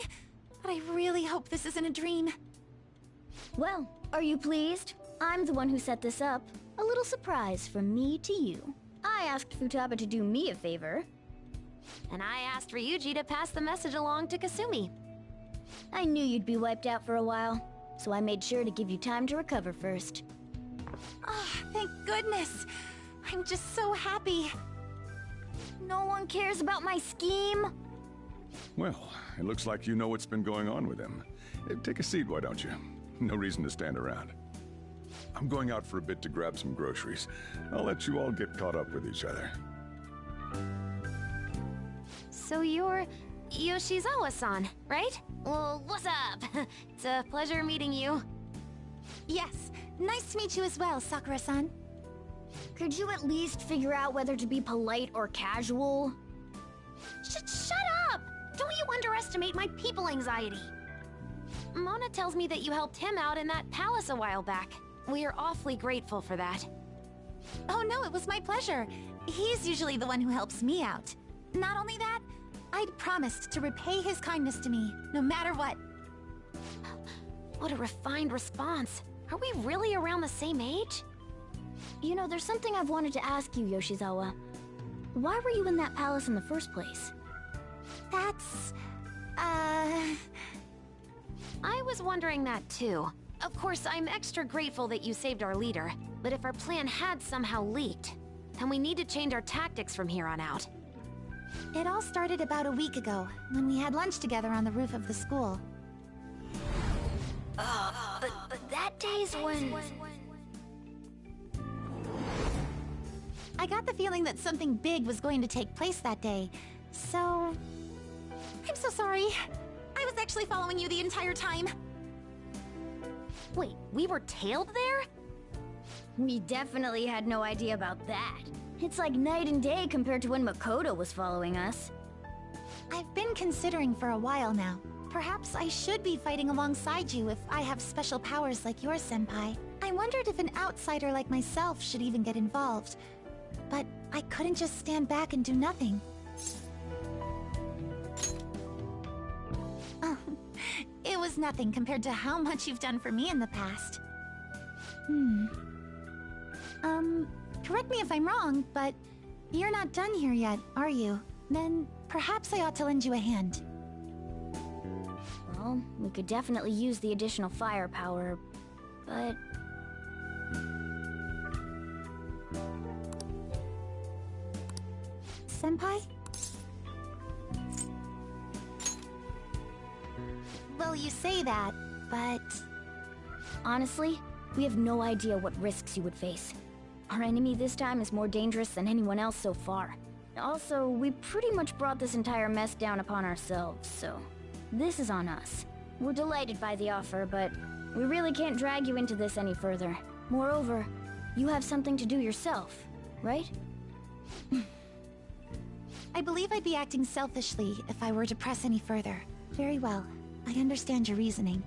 Speaker 2: but I really hope this isn't a dream.
Speaker 9: Well, are you pleased? I'm the one who set this up. A little surprise from me to you. I asked Futaba to do me a favor.
Speaker 8: And I asked Ryuji to pass the message along to Kasumi.
Speaker 9: I knew you'd be wiped out for a while, so I made sure to give you time to recover first.
Speaker 2: Oh, thank goodness. I'm just so happy.
Speaker 9: No one cares about my scheme?
Speaker 1: Well, it looks like you know what's been going on with him. Take a seat, why don't you? No reason to stand around. I'm going out for a bit to grab some groceries. I'll let you all get caught up with each other.
Speaker 8: So you're Yoshizawa-san, right? Well, what's up? It's a pleasure meeting you.
Speaker 2: Yes, nice to meet you as well, Sakura-san.
Speaker 9: Could you at least figure out whether to be polite or casual?
Speaker 8: Shut up! Don't you underestimate my people anxiety. Mona tells me that you helped him out in that palace a while back. We are awfully grateful for that.
Speaker 2: Oh no, it was my pleasure. He's usually the one who helps me out. Not only that, I'd promised to repay his kindness to me, no matter what.
Speaker 8: What a refined response. Are we really around the same age?
Speaker 9: You know, there's something I've wanted to ask you, Yoshizawa. Why were you in that palace in the first place?
Speaker 2: That's...
Speaker 8: I was wondering that too. Of course, I'm extra grateful that you saved our leader, but if our plan had somehow leaked, then we need to change our tactics from here on out.
Speaker 2: It all started about a week ago, when we had lunch together on the roof of the school.
Speaker 9: But that day's when...
Speaker 2: I got the feeling that something big was going to take place that day, so... I'm so sorry. I was actually following you the entire time.
Speaker 8: Wait, we were tailed there?
Speaker 9: We definitely had no idea about that. It's like night and day compared to when Makoto was following us.
Speaker 2: I've been considering for a while now. Perhaps I should be fighting alongside you if I have special powers like yours, Senpai. I wondered if an outsider like myself should even get involved. But I couldn't just stand back and do nothing. Oh, it was nothing compared to how much you've done for me in the past. Correct me if I'm wrong, but you're not done here yet, are you? Then perhaps I ought to lend you a hand.
Speaker 9: Well, we could definitely use the additional firepower, but...
Speaker 2: Senpai? Well, you say that, but...
Speaker 9: Honestly, we have no idea what risks you would face. Our enemy this time is more dangerous than anyone else so far. Also, we pretty much brought this entire mess down upon ourselves, so this is on us. We're delighted by the offer, but we really can't drag you into this any further. Moreover, you have something to do yourself, right?
Speaker 2: I believe I'd be acting selfishly if I were to press any further. Very well. I understand your reasoning.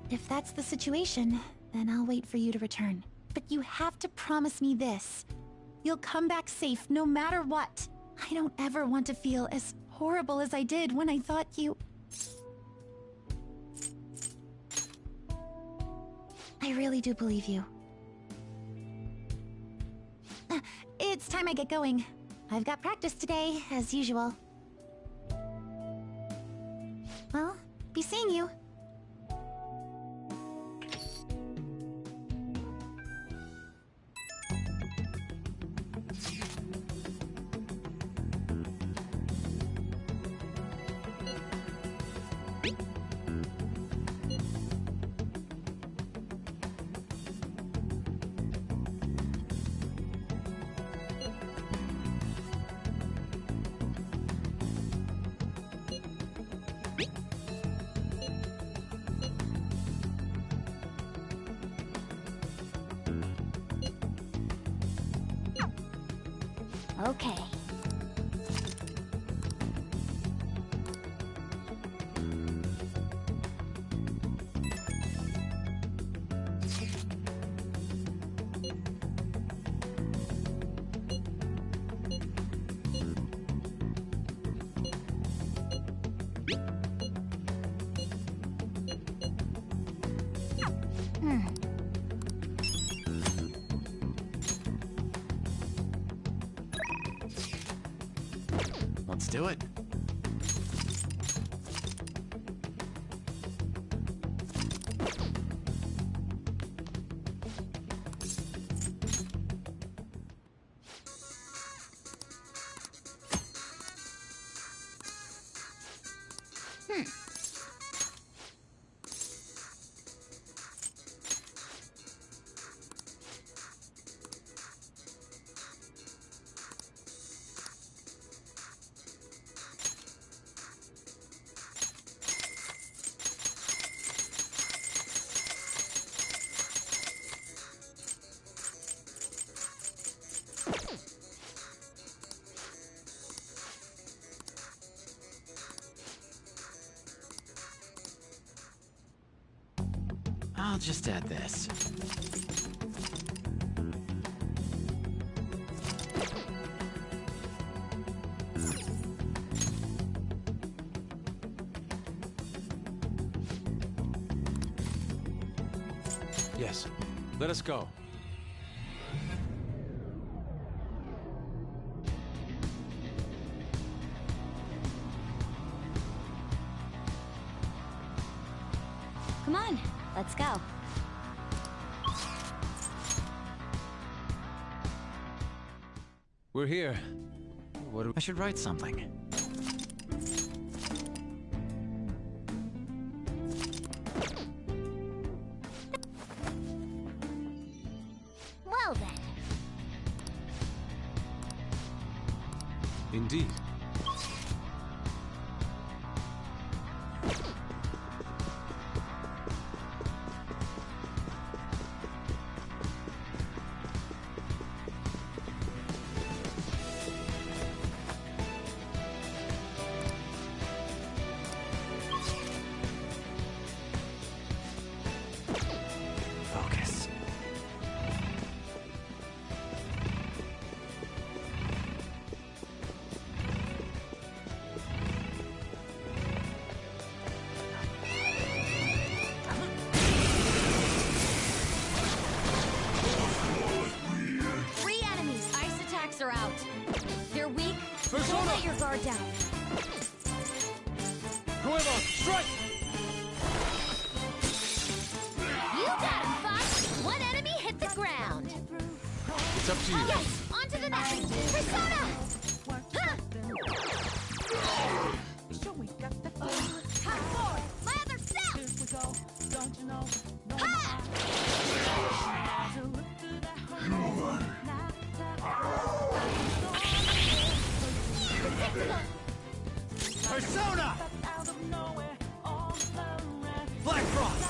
Speaker 2: If that's the situation, then I'll wait for you to return. But you have to promise me this. You'll come back safe no matter what. I don't ever want to feel as horrible as I did when I thought you... I really do believe you. It's time I get going. I've got practice today, as usual. Well, be seeing you.
Speaker 9: Okay.
Speaker 11: Let's do it. I'll just add this.
Speaker 5: Yes. Let us go.
Speaker 9: Come on, let's go.
Speaker 5: We're here. What do
Speaker 11: I should write something.
Speaker 9: Well then.
Speaker 5: Indeed.
Speaker 11: Focus.
Speaker 8: Three enemies. Ice attacks are out. They're weak.
Speaker 5: Persona!
Speaker 8: Don't let your guard down.
Speaker 5: Whoever, strike!
Speaker 8: You got him, Fox. One enemy hit the ground.
Speaker 5: It's up to you.
Speaker 8: Yes, on to the next. Persona! Huh. Come forward. Lather south. Ha!
Speaker 3: Black Frost!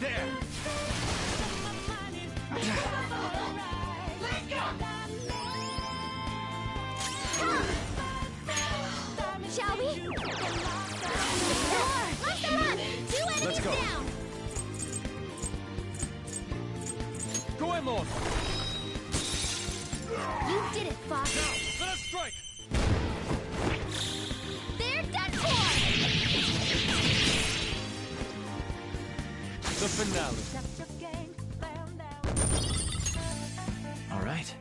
Speaker 3: There!
Speaker 2: Shall we? Let's go! Two enemies
Speaker 3: Let's go.
Speaker 2: down!
Speaker 3: Go in, Lord!
Speaker 2: You did it, Fox!
Speaker 3: Now, let us strike!
Speaker 2: They're done for!
Speaker 3: The finale.
Speaker 11: All right.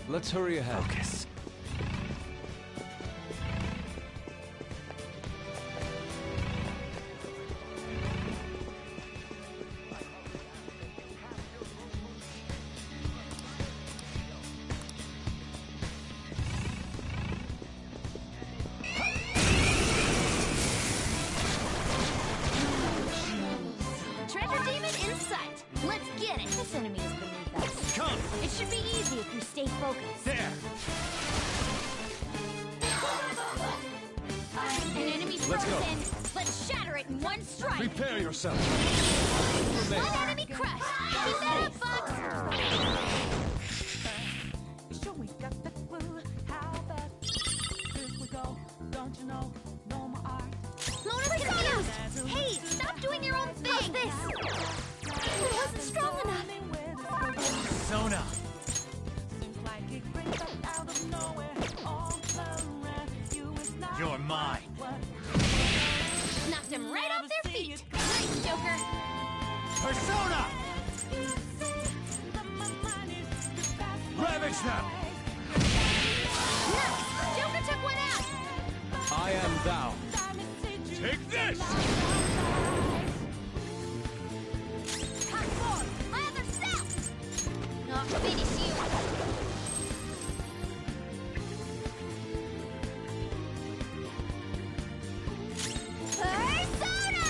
Speaker 5: Let's hurry ahead.
Speaker 11: Focus.
Speaker 2: Treasure demon in sight! Let's get it! This enemy is beneath us.
Speaker 3: Come!
Speaker 2: It should be easy if we stay focused.
Speaker 3: There!
Speaker 2: An enemy's
Speaker 3: Let's go.
Speaker 2: frozen! Let's shatter it in one strike!
Speaker 3: Prepare yourself!
Speaker 2: One enemy crushed! Keep that up, Fox! Mona confused! Hey, stop doing your own thing! How's this? It wasn't strong enough!
Speaker 11: Sona! You're mine.
Speaker 2: Knocked them right off their feet! Nice, Joker!
Speaker 3: Persona! Ravage them!
Speaker 2: Nice! Joker took one out!
Speaker 5: I am thou.
Speaker 3: Take this!
Speaker 2: Come forward! My other self! I'll finish you! Persona!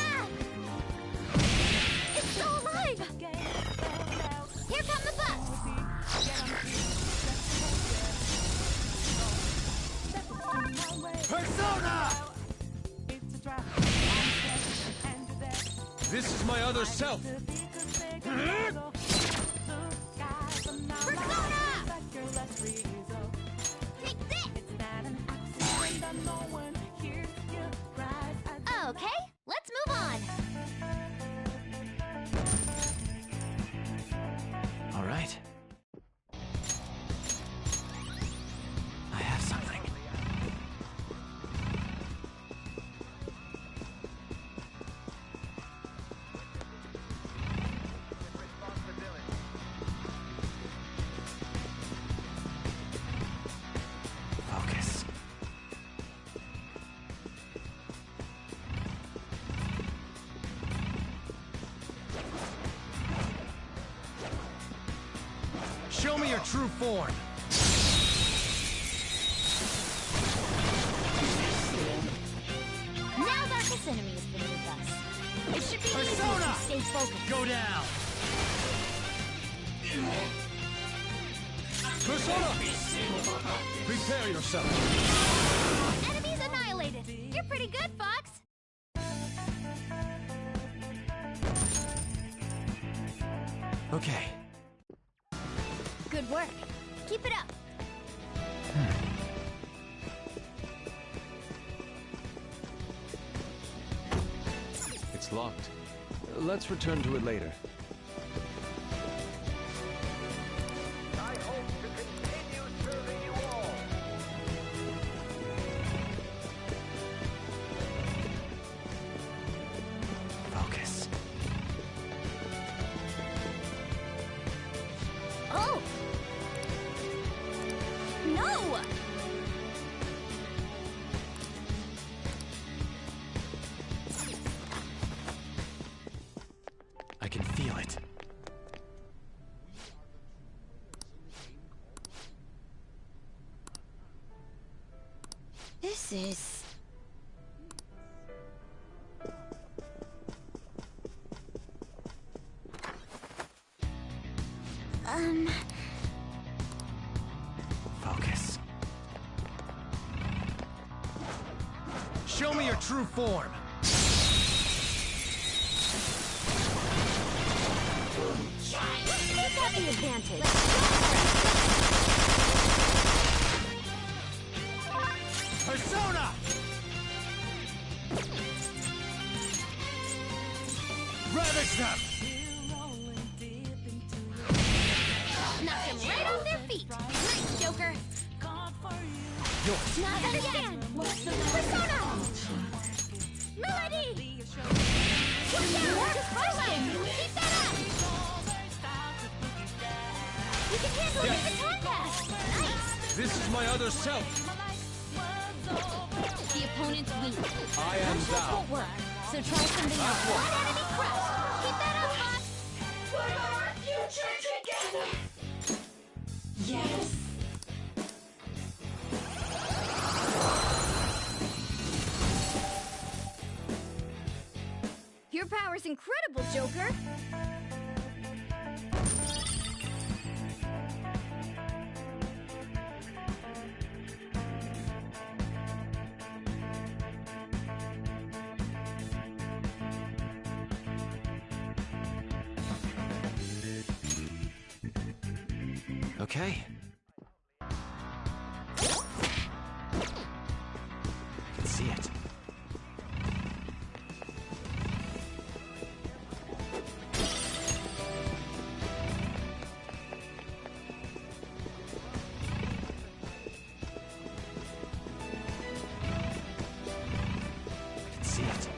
Speaker 2: It's still alive! Here come the bugs!
Speaker 3: Persona! This is my other self!
Speaker 2: Persona! Take this! Okay, let's move on!
Speaker 11: All right. I have something. Focus.
Speaker 3: Show me your true form!
Speaker 2: Now Darkest Enemy is beneath us. It should be easy if
Speaker 3: Persona!
Speaker 2: we stay focused.
Speaker 3: Go down! Persona! Prepare yourself!
Speaker 2: Enemies annihilated! You're pretty good, Fox!
Speaker 11: Okay.
Speaker 2: Good work. Keep it up.
Speaker 5: It's locked. Let's return to it later.
Speaker 7: I hope to continue serving you all.
Speaker 11: Focus.
Speaker 2: Oh! No!
Speaker 11: I can feel it.
Speaker 2: This is...
Speaker 11: Focus.
Speaker 3: Show me your true form.
Speaker 8: Who's got the advantage?
Speaker 3: Persona! Ravish them!
Speaker 8: Knock them right off their feet. Nice, Joker.
Speaker 3: Yours.
Speaker 8: Not understand. Persona! Melody! Look down! Just push him! Keep that up! You can handle his attack pass! Nice!
Speaker 3: This is my other self.
Speaker 8: The opponent's weak.
Speaker 3: I am
Speaker 8: That
Speaker 3: thou.
Speaker 8: won't work. So try something else. One enemy crushed! Keep that up, Fox!
Speaker 4: For our future together. Yes.
Speaker 9: Your power's incredible, Joker!
Speaker 11: Okay. I can see it. I can see it.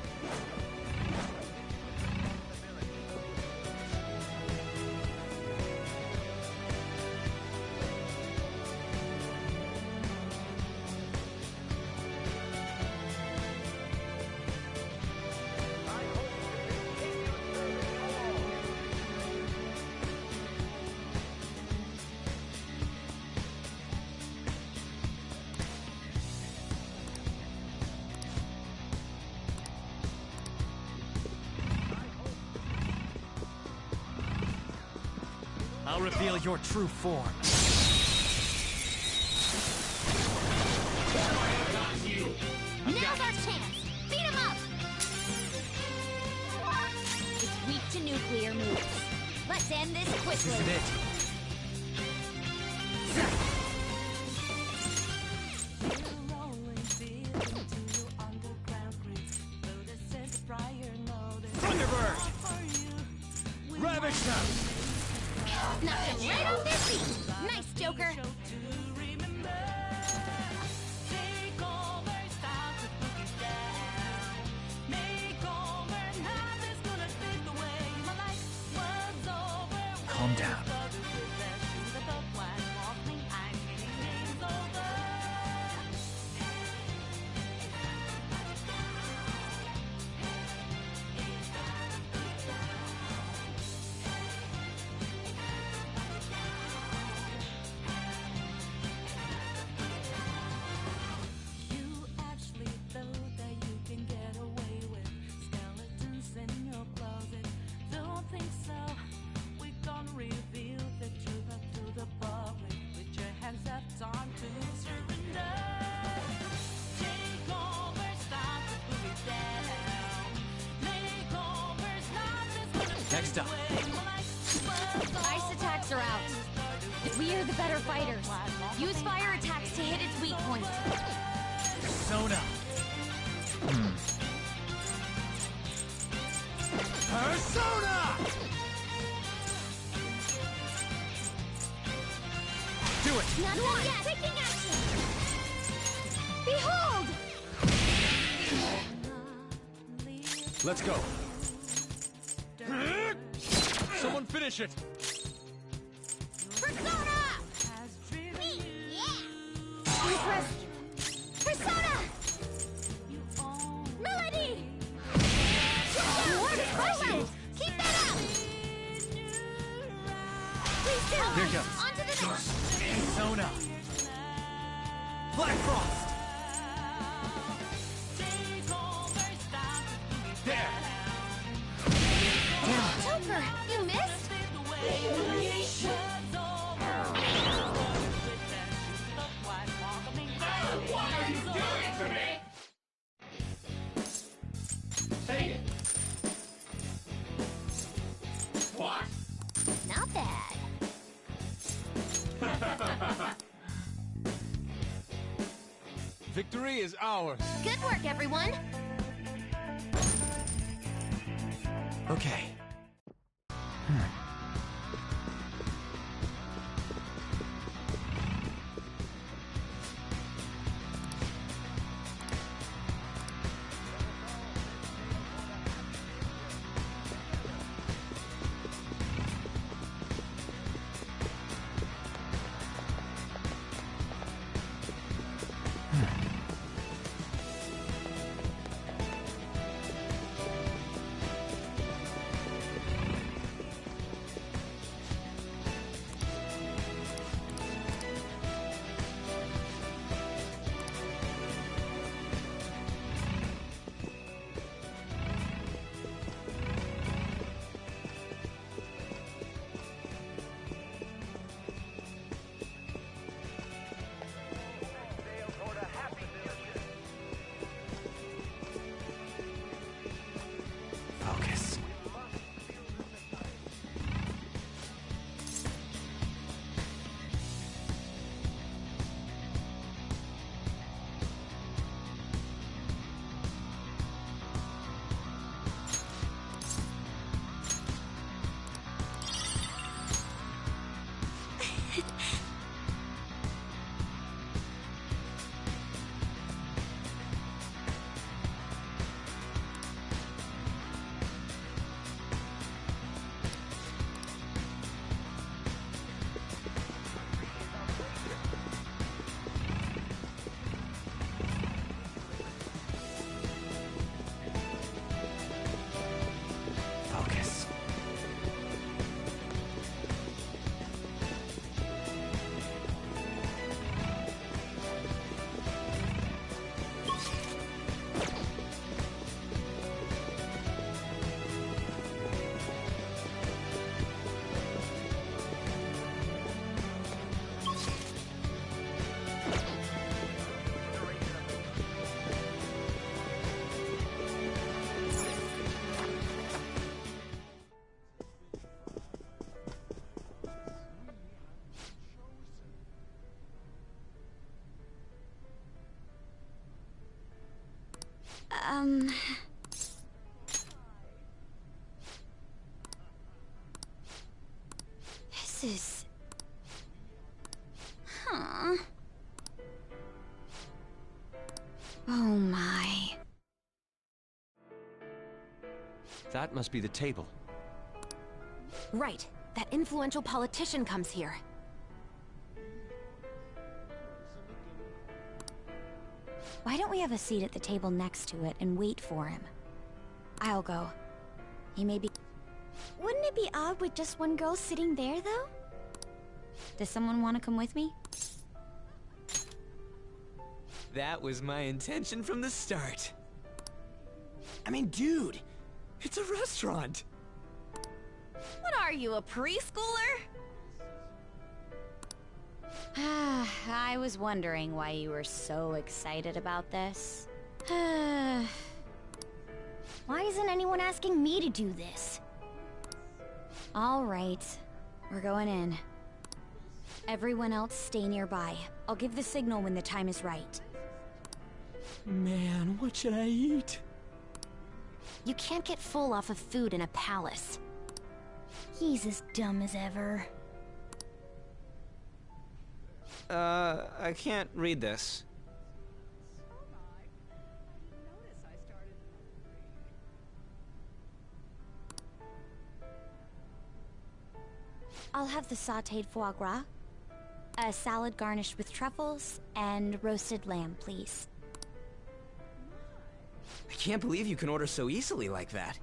Speaker 3: I'll reveal your true form.
Speaker 8: Now's our chance! Beat him up! It's weak to nuclear moves. Let's end this quickly.
Speaker 3: This isn't it. Thunderbird! Ravish them!
Speaker 8: Knock them right off their feet! Nice, Joker!
Speaker 3: Calm down. Next up.
Speaker 8: Ice attacks are out. We are the better fighters. Use fire attacks to hit its weak point.
Speaker 3: Persona. Persona! Do it!
Speaker 8: Not yet! Taking action! Behold!
Speaker 3: Let's go. Someone finish it!
Speaker 8: Persona! Me! Yeah! Impressed! Persona! Melody! More depression! Keep that up! Please do!
Speaker 3: Here goes.
Speaker 8: On to the next!
Speaker 3: Persona. Black Frost! There!
Speaker 8: Joker, you missed?
Speaker 3: Victory is ours.
Speaker 8: Good work, everyone!
Speaker 11: Okay. Focus. Focus.
Speaker 9: This is... Huh. Oh my.
Speaker 5: That must be the table.
Speaker 8: Right. That influential politician comes here.
Speaker 2: Why don't we have a seat at the table next to it and wait for him? I'll go. He may be...
Speaker 9: Wouldn't it be odd with just one girl sitting there, though?
Speaker 2: Does someone want to come with me?
Speaker 6: That was my intention from the start. I mean, dude, it's a restaurant.
Speaker 8: What are you, a preschooler?
Speaker 2: I was wondering why you were so excited about this.
Speaker 9: Why isn't anyone asking me to do this?
Speaker 2: All right, we're going in. Everyone else stay nearby. I'll give the signal when the time is right.
Speaker 6: Man, what should I eat?
Speaker 8: You can't get full off of food in a palace.
Speaker 9: He's as dumb as ever.
Speaker 6: I can't read this.
Speaker 2: I'll have the sautéed foie gras, a salad garnished with truffles, and roasted lamb, please.
Speaker 6: I can't believe you can order so easily like that.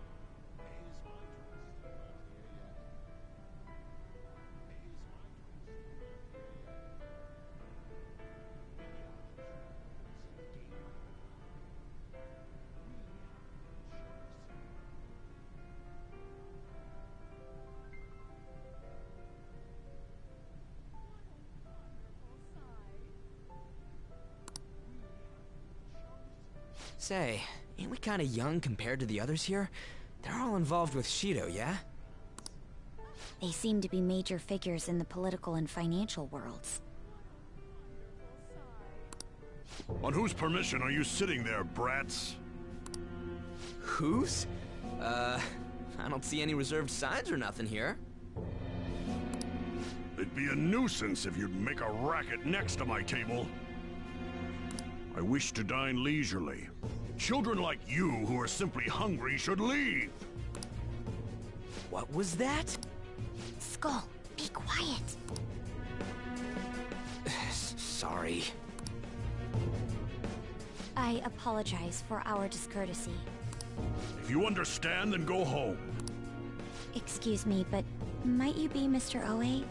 Speaker 6: Say, ain't we kinda young compared to the others here? They're all involved with Shido, yeah?
Speaker 2: They seem to be major figures in the political and financial worlds.
Speaker 12: On whose permission are you sitting there, brats?
Speaker 6: Whose? I don't see any reserved signs or nothing here.
Speaker 12: It'd be a nuisance if you'd make a racket next to my table. I wish to dine leisurely. Children like you who are simply hungry should leave.
Speaker 6: What was that?
Speaker 2: Skull, be quiet.
Speaker 6: Sorry.
Speaker 2: I apologize for our discourtesy.
Speaker 12: If you understand, then go home.
Speaker 2: Excuse me, but might you be Mr. Oe?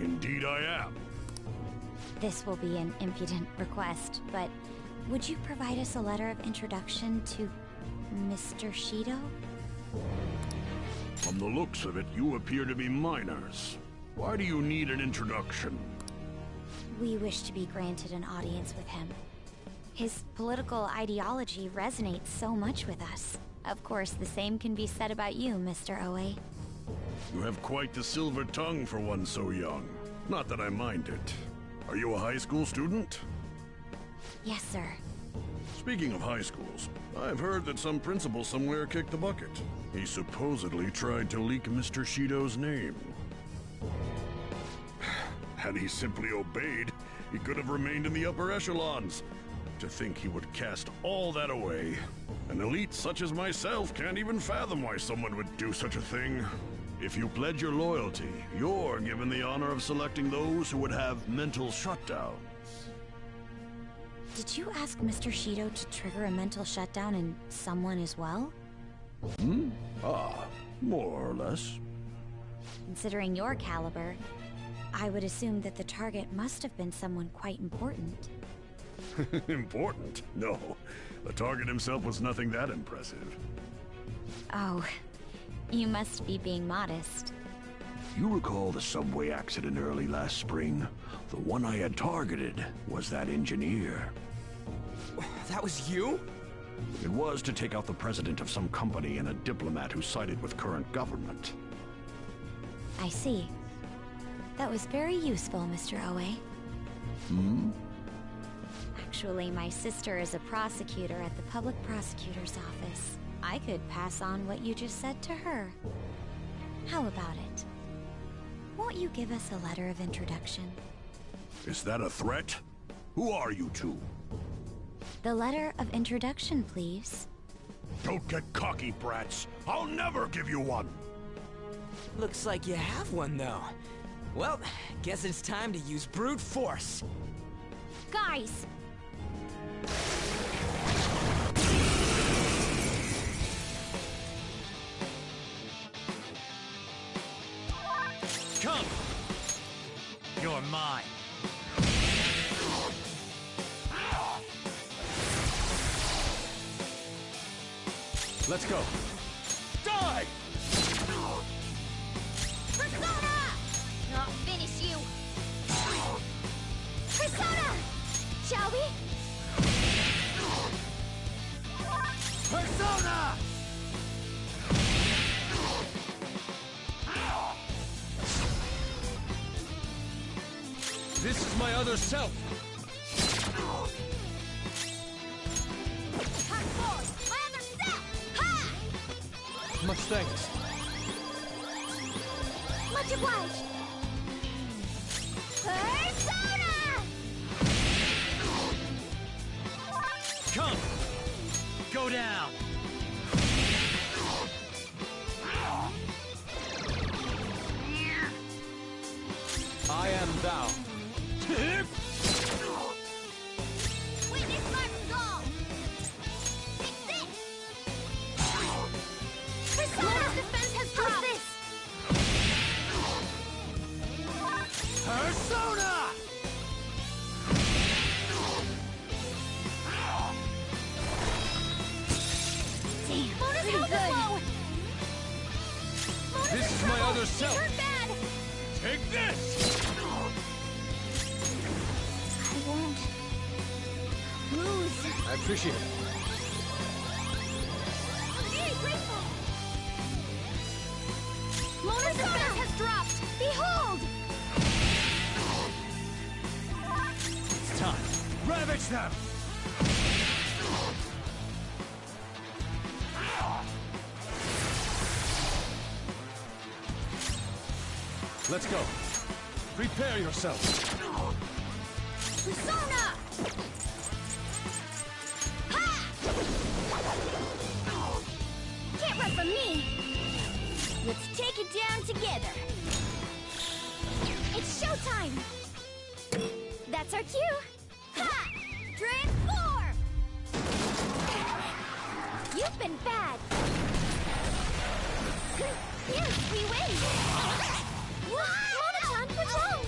Speaker 12: Indeed I am.
Speaker 2: This will be an impudent request, but would you provide us a letter of introduction to Mr. Shido?
Speaker 12: From the looks of it, you appear to be minors. Why do you need an introduction?
Speaker 2: We wish to be granted an audience with him. His political ideology resonates so much with us. Of course, the same can be said about you, Mr. Oe.
Speaker 12: You have quite the silver tongue for one so young. Not that I mind it. Are you a high school student?
Speaker 2: Yes, sir.
Speaker 12: Speaking of high schools, I've heard that some principal somewhere kicked the bucket. He supposedly tried to leak Mr. Shido's name. Had he simply obeyed, he could have remained in the upper echelons. To think he would cast all that away. An elite such as myself can't even fathom why someone would do such a thing. If you pledge your loyalty, you're given the honor of selecting those who would have mental shutdowns.
Speaker 2: Did you ask Mr. Shido to trigger a mental shutdown in someone as well?
Speaker 12: More or less.
Speaker 2: Considering your caliber, I would assume that the target must have been someone quite important.
Speaker 12: Important? No. The target himself was nothing that impressive.
Speaker 2: Oh, you must be being modest.
Speaker 12: You recall the subway accident early last spring? The one I had targeted was that engineer.
Speaker 6: That was you?
Speaker 12: It was to take out the president of some company and a diplomat who sided with current government.
Speaker 2: I see. That was very useful, Mr. Oe. Actually, my sister is a prosecutor at the public prosecutor's office. I could pass on what you just said to her. How about it? Won't you give us a letter of introduction?
Speaker 12: Is that a threat? Who are you two?
Speaker 2: The letter of introduction, please.
Speaker 12: Don't get cocky, brats. I'll never give you one.
Speaker 6: Looks like you have one, though. Well, guess it's time to use brute force.
Speaker 2: Guys!
Speaker 3: Come! You're mine.
Speaker 5: Let's go.
Speaker 3: Die!
Speaker 2: Persona! I'll finish you! Persona! Shall we?
Speaker 3: Persona! This is my other self.
Speaker 2: My other self! Ha!
Speaker 5: Much thanks.
Speaker 2: Much obliged! Persona!
Speaker 3: Come! Go down!
Speaker 5: I am thou.
Speaker 2: Witness my resolve! Fix it! Persona's defense has dropped!
Speaker 3: Persona!
Speaker 2: Mona's health is low!
Speaker 3: This is my other self.
Speaker 2: Hurt bad!
Speaker 3: Take this!
Speaker 2: I won't lose.
Speaker 5: I appreciate it.
Speaker 2: Very grateful! Mona's defense has dropped! Behold!
Speaker 3: It's time. Ravage them! Let's go. Prepare yourselves.
Speaker 9: Persona! Ha! Can't run from me! Let's take it down together. It's showtime! That's our cue! Ha! Transform! You've been bad! Yes, we win! Monotone patrol!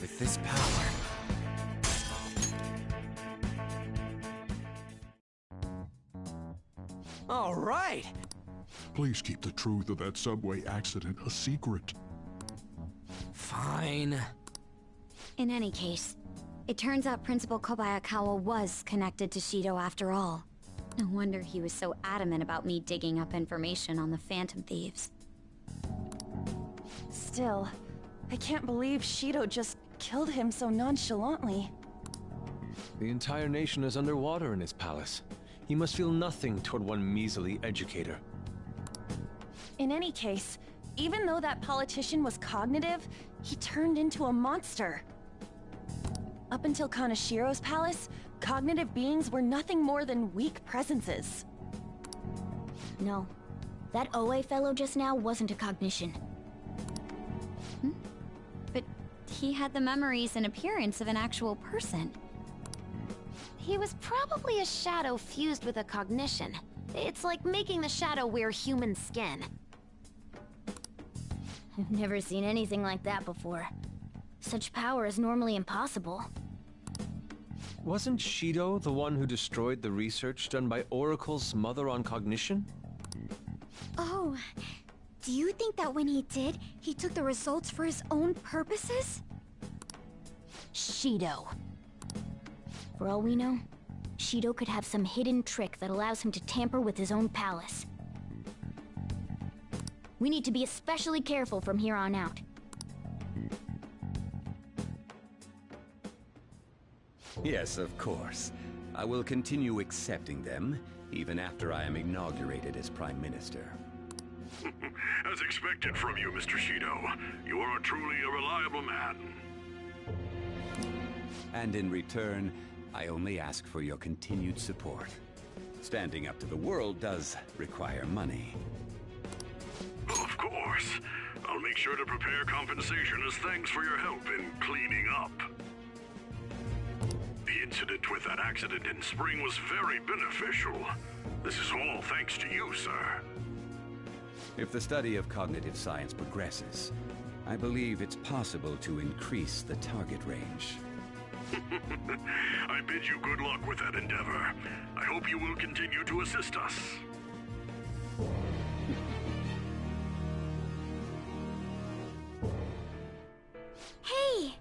Speaker 11: With this power,
Speaker 6: All right!
Speaker 13: Please keep the truth of that subway accident a secret.
Speaker 6: Fine.
Speaker 2: In any case, it turns out Principal Kobayakawa was connected to Shido after all. No wonder he was so adamant about me digging up information on the Phantom Thieves.
Speaker 14: Still, I can't believe Shido just killed him so nonchalantly.
Speaker 5: The entire nation is underwater in his palace. He must feel nothing toward one measly educator.
Speaker 14: In any case, even though that politician was cognitive, he turned into a monster. Up until Kanashiro's palace, cognitive beings were nothing more than weak presences.
Speaker 9: No, that Oe fellow just now wasn't a cognition.
Speaker 2: But he had the memories and appearance of an actual person.
Speaker 8: He was probably a shadow fused with a cognition. It's like making the shadow wear human skin.
Speaker 9: I've never seen anything like that before. Such power is normally impossible.
Speaker 5: Wasn't Shido the one who destroyed the research done by Oracle's mother on cognition?
Speaker 2: Oh, do you think that when he did, he took the results for his own purposes?
Speaker 8: Shido.
Speaker 9: For all we know, Shido could have some hidden trick that allows him to tamper with his own palace. We need to be especially careful from here on out.
Speaker 15: Yes, of course. I will continue accepting them, even after I am inaugurated as Prime Minister.
Speaker 12: As expected from you, Mr. Shido. You are truly a reliable man.
Speaker 15: And in return, I only ask for your continued support. Standing up to the world does require money.
Speaker 12: Of course. I'll make sure to prepare compensation as thanks for your help in cleaning up. The incident with that accident in spring was very beneficial. This is all thanks to you, sir.
Speaker 15: If the study of cognitive science progresses, I believe it's possible to increase the target range.
Speaker 12: I bid you good luck with that endeavor. I hope you will continue to assist us.
Speaker 2: Hey!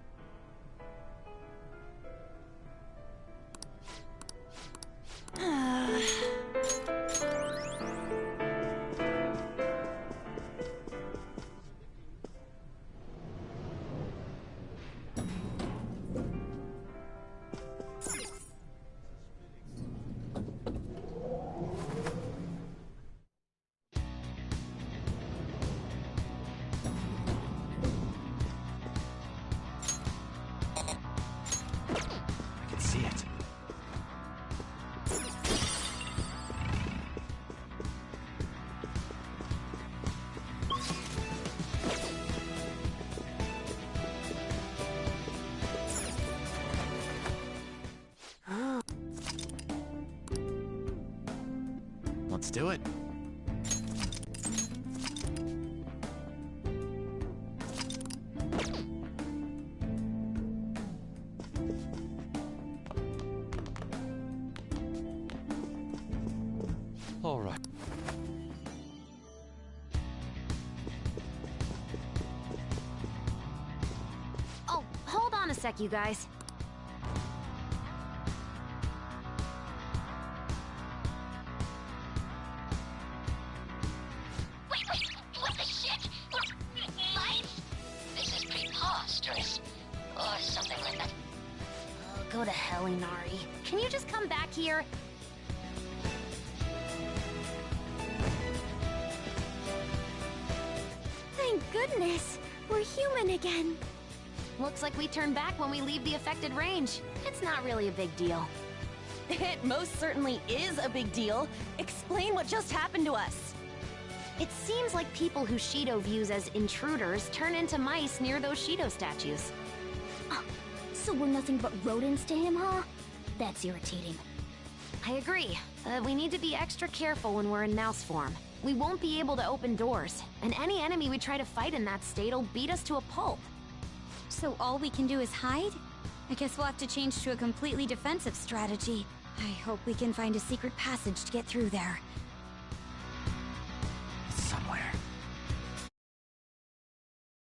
Speaker 11: I can see it. Let's do it.
Speaker 5: All right.
Speaker 8: Oh, hold on a sec, you guys. Elinari. Can you just come back here?
Speaker 2: Thank goodness! We're human again.
Speaker 8: Looks like we turn back when we leave the affected range. It's not really a big deal.
Speaker 14: It most certainly is a big deal. Explain what just happened to us.
Speaker 8: It seems like people who Shido views as intruders turn into mice near those Shido statues.
Speaker 9: So we're nothing but rodents to him, huh? That's irritating.
Speaker 8: I agree. We need to be extra careful when we're in mouse form. We won't be able to open doors, and any enemy we try to fight in that state will beat us to a pulp.
Speaker 2: So all we can do is hide? I guess we'll have to change to a completely defensive strategy. I hope we can find a secret passage to get through there.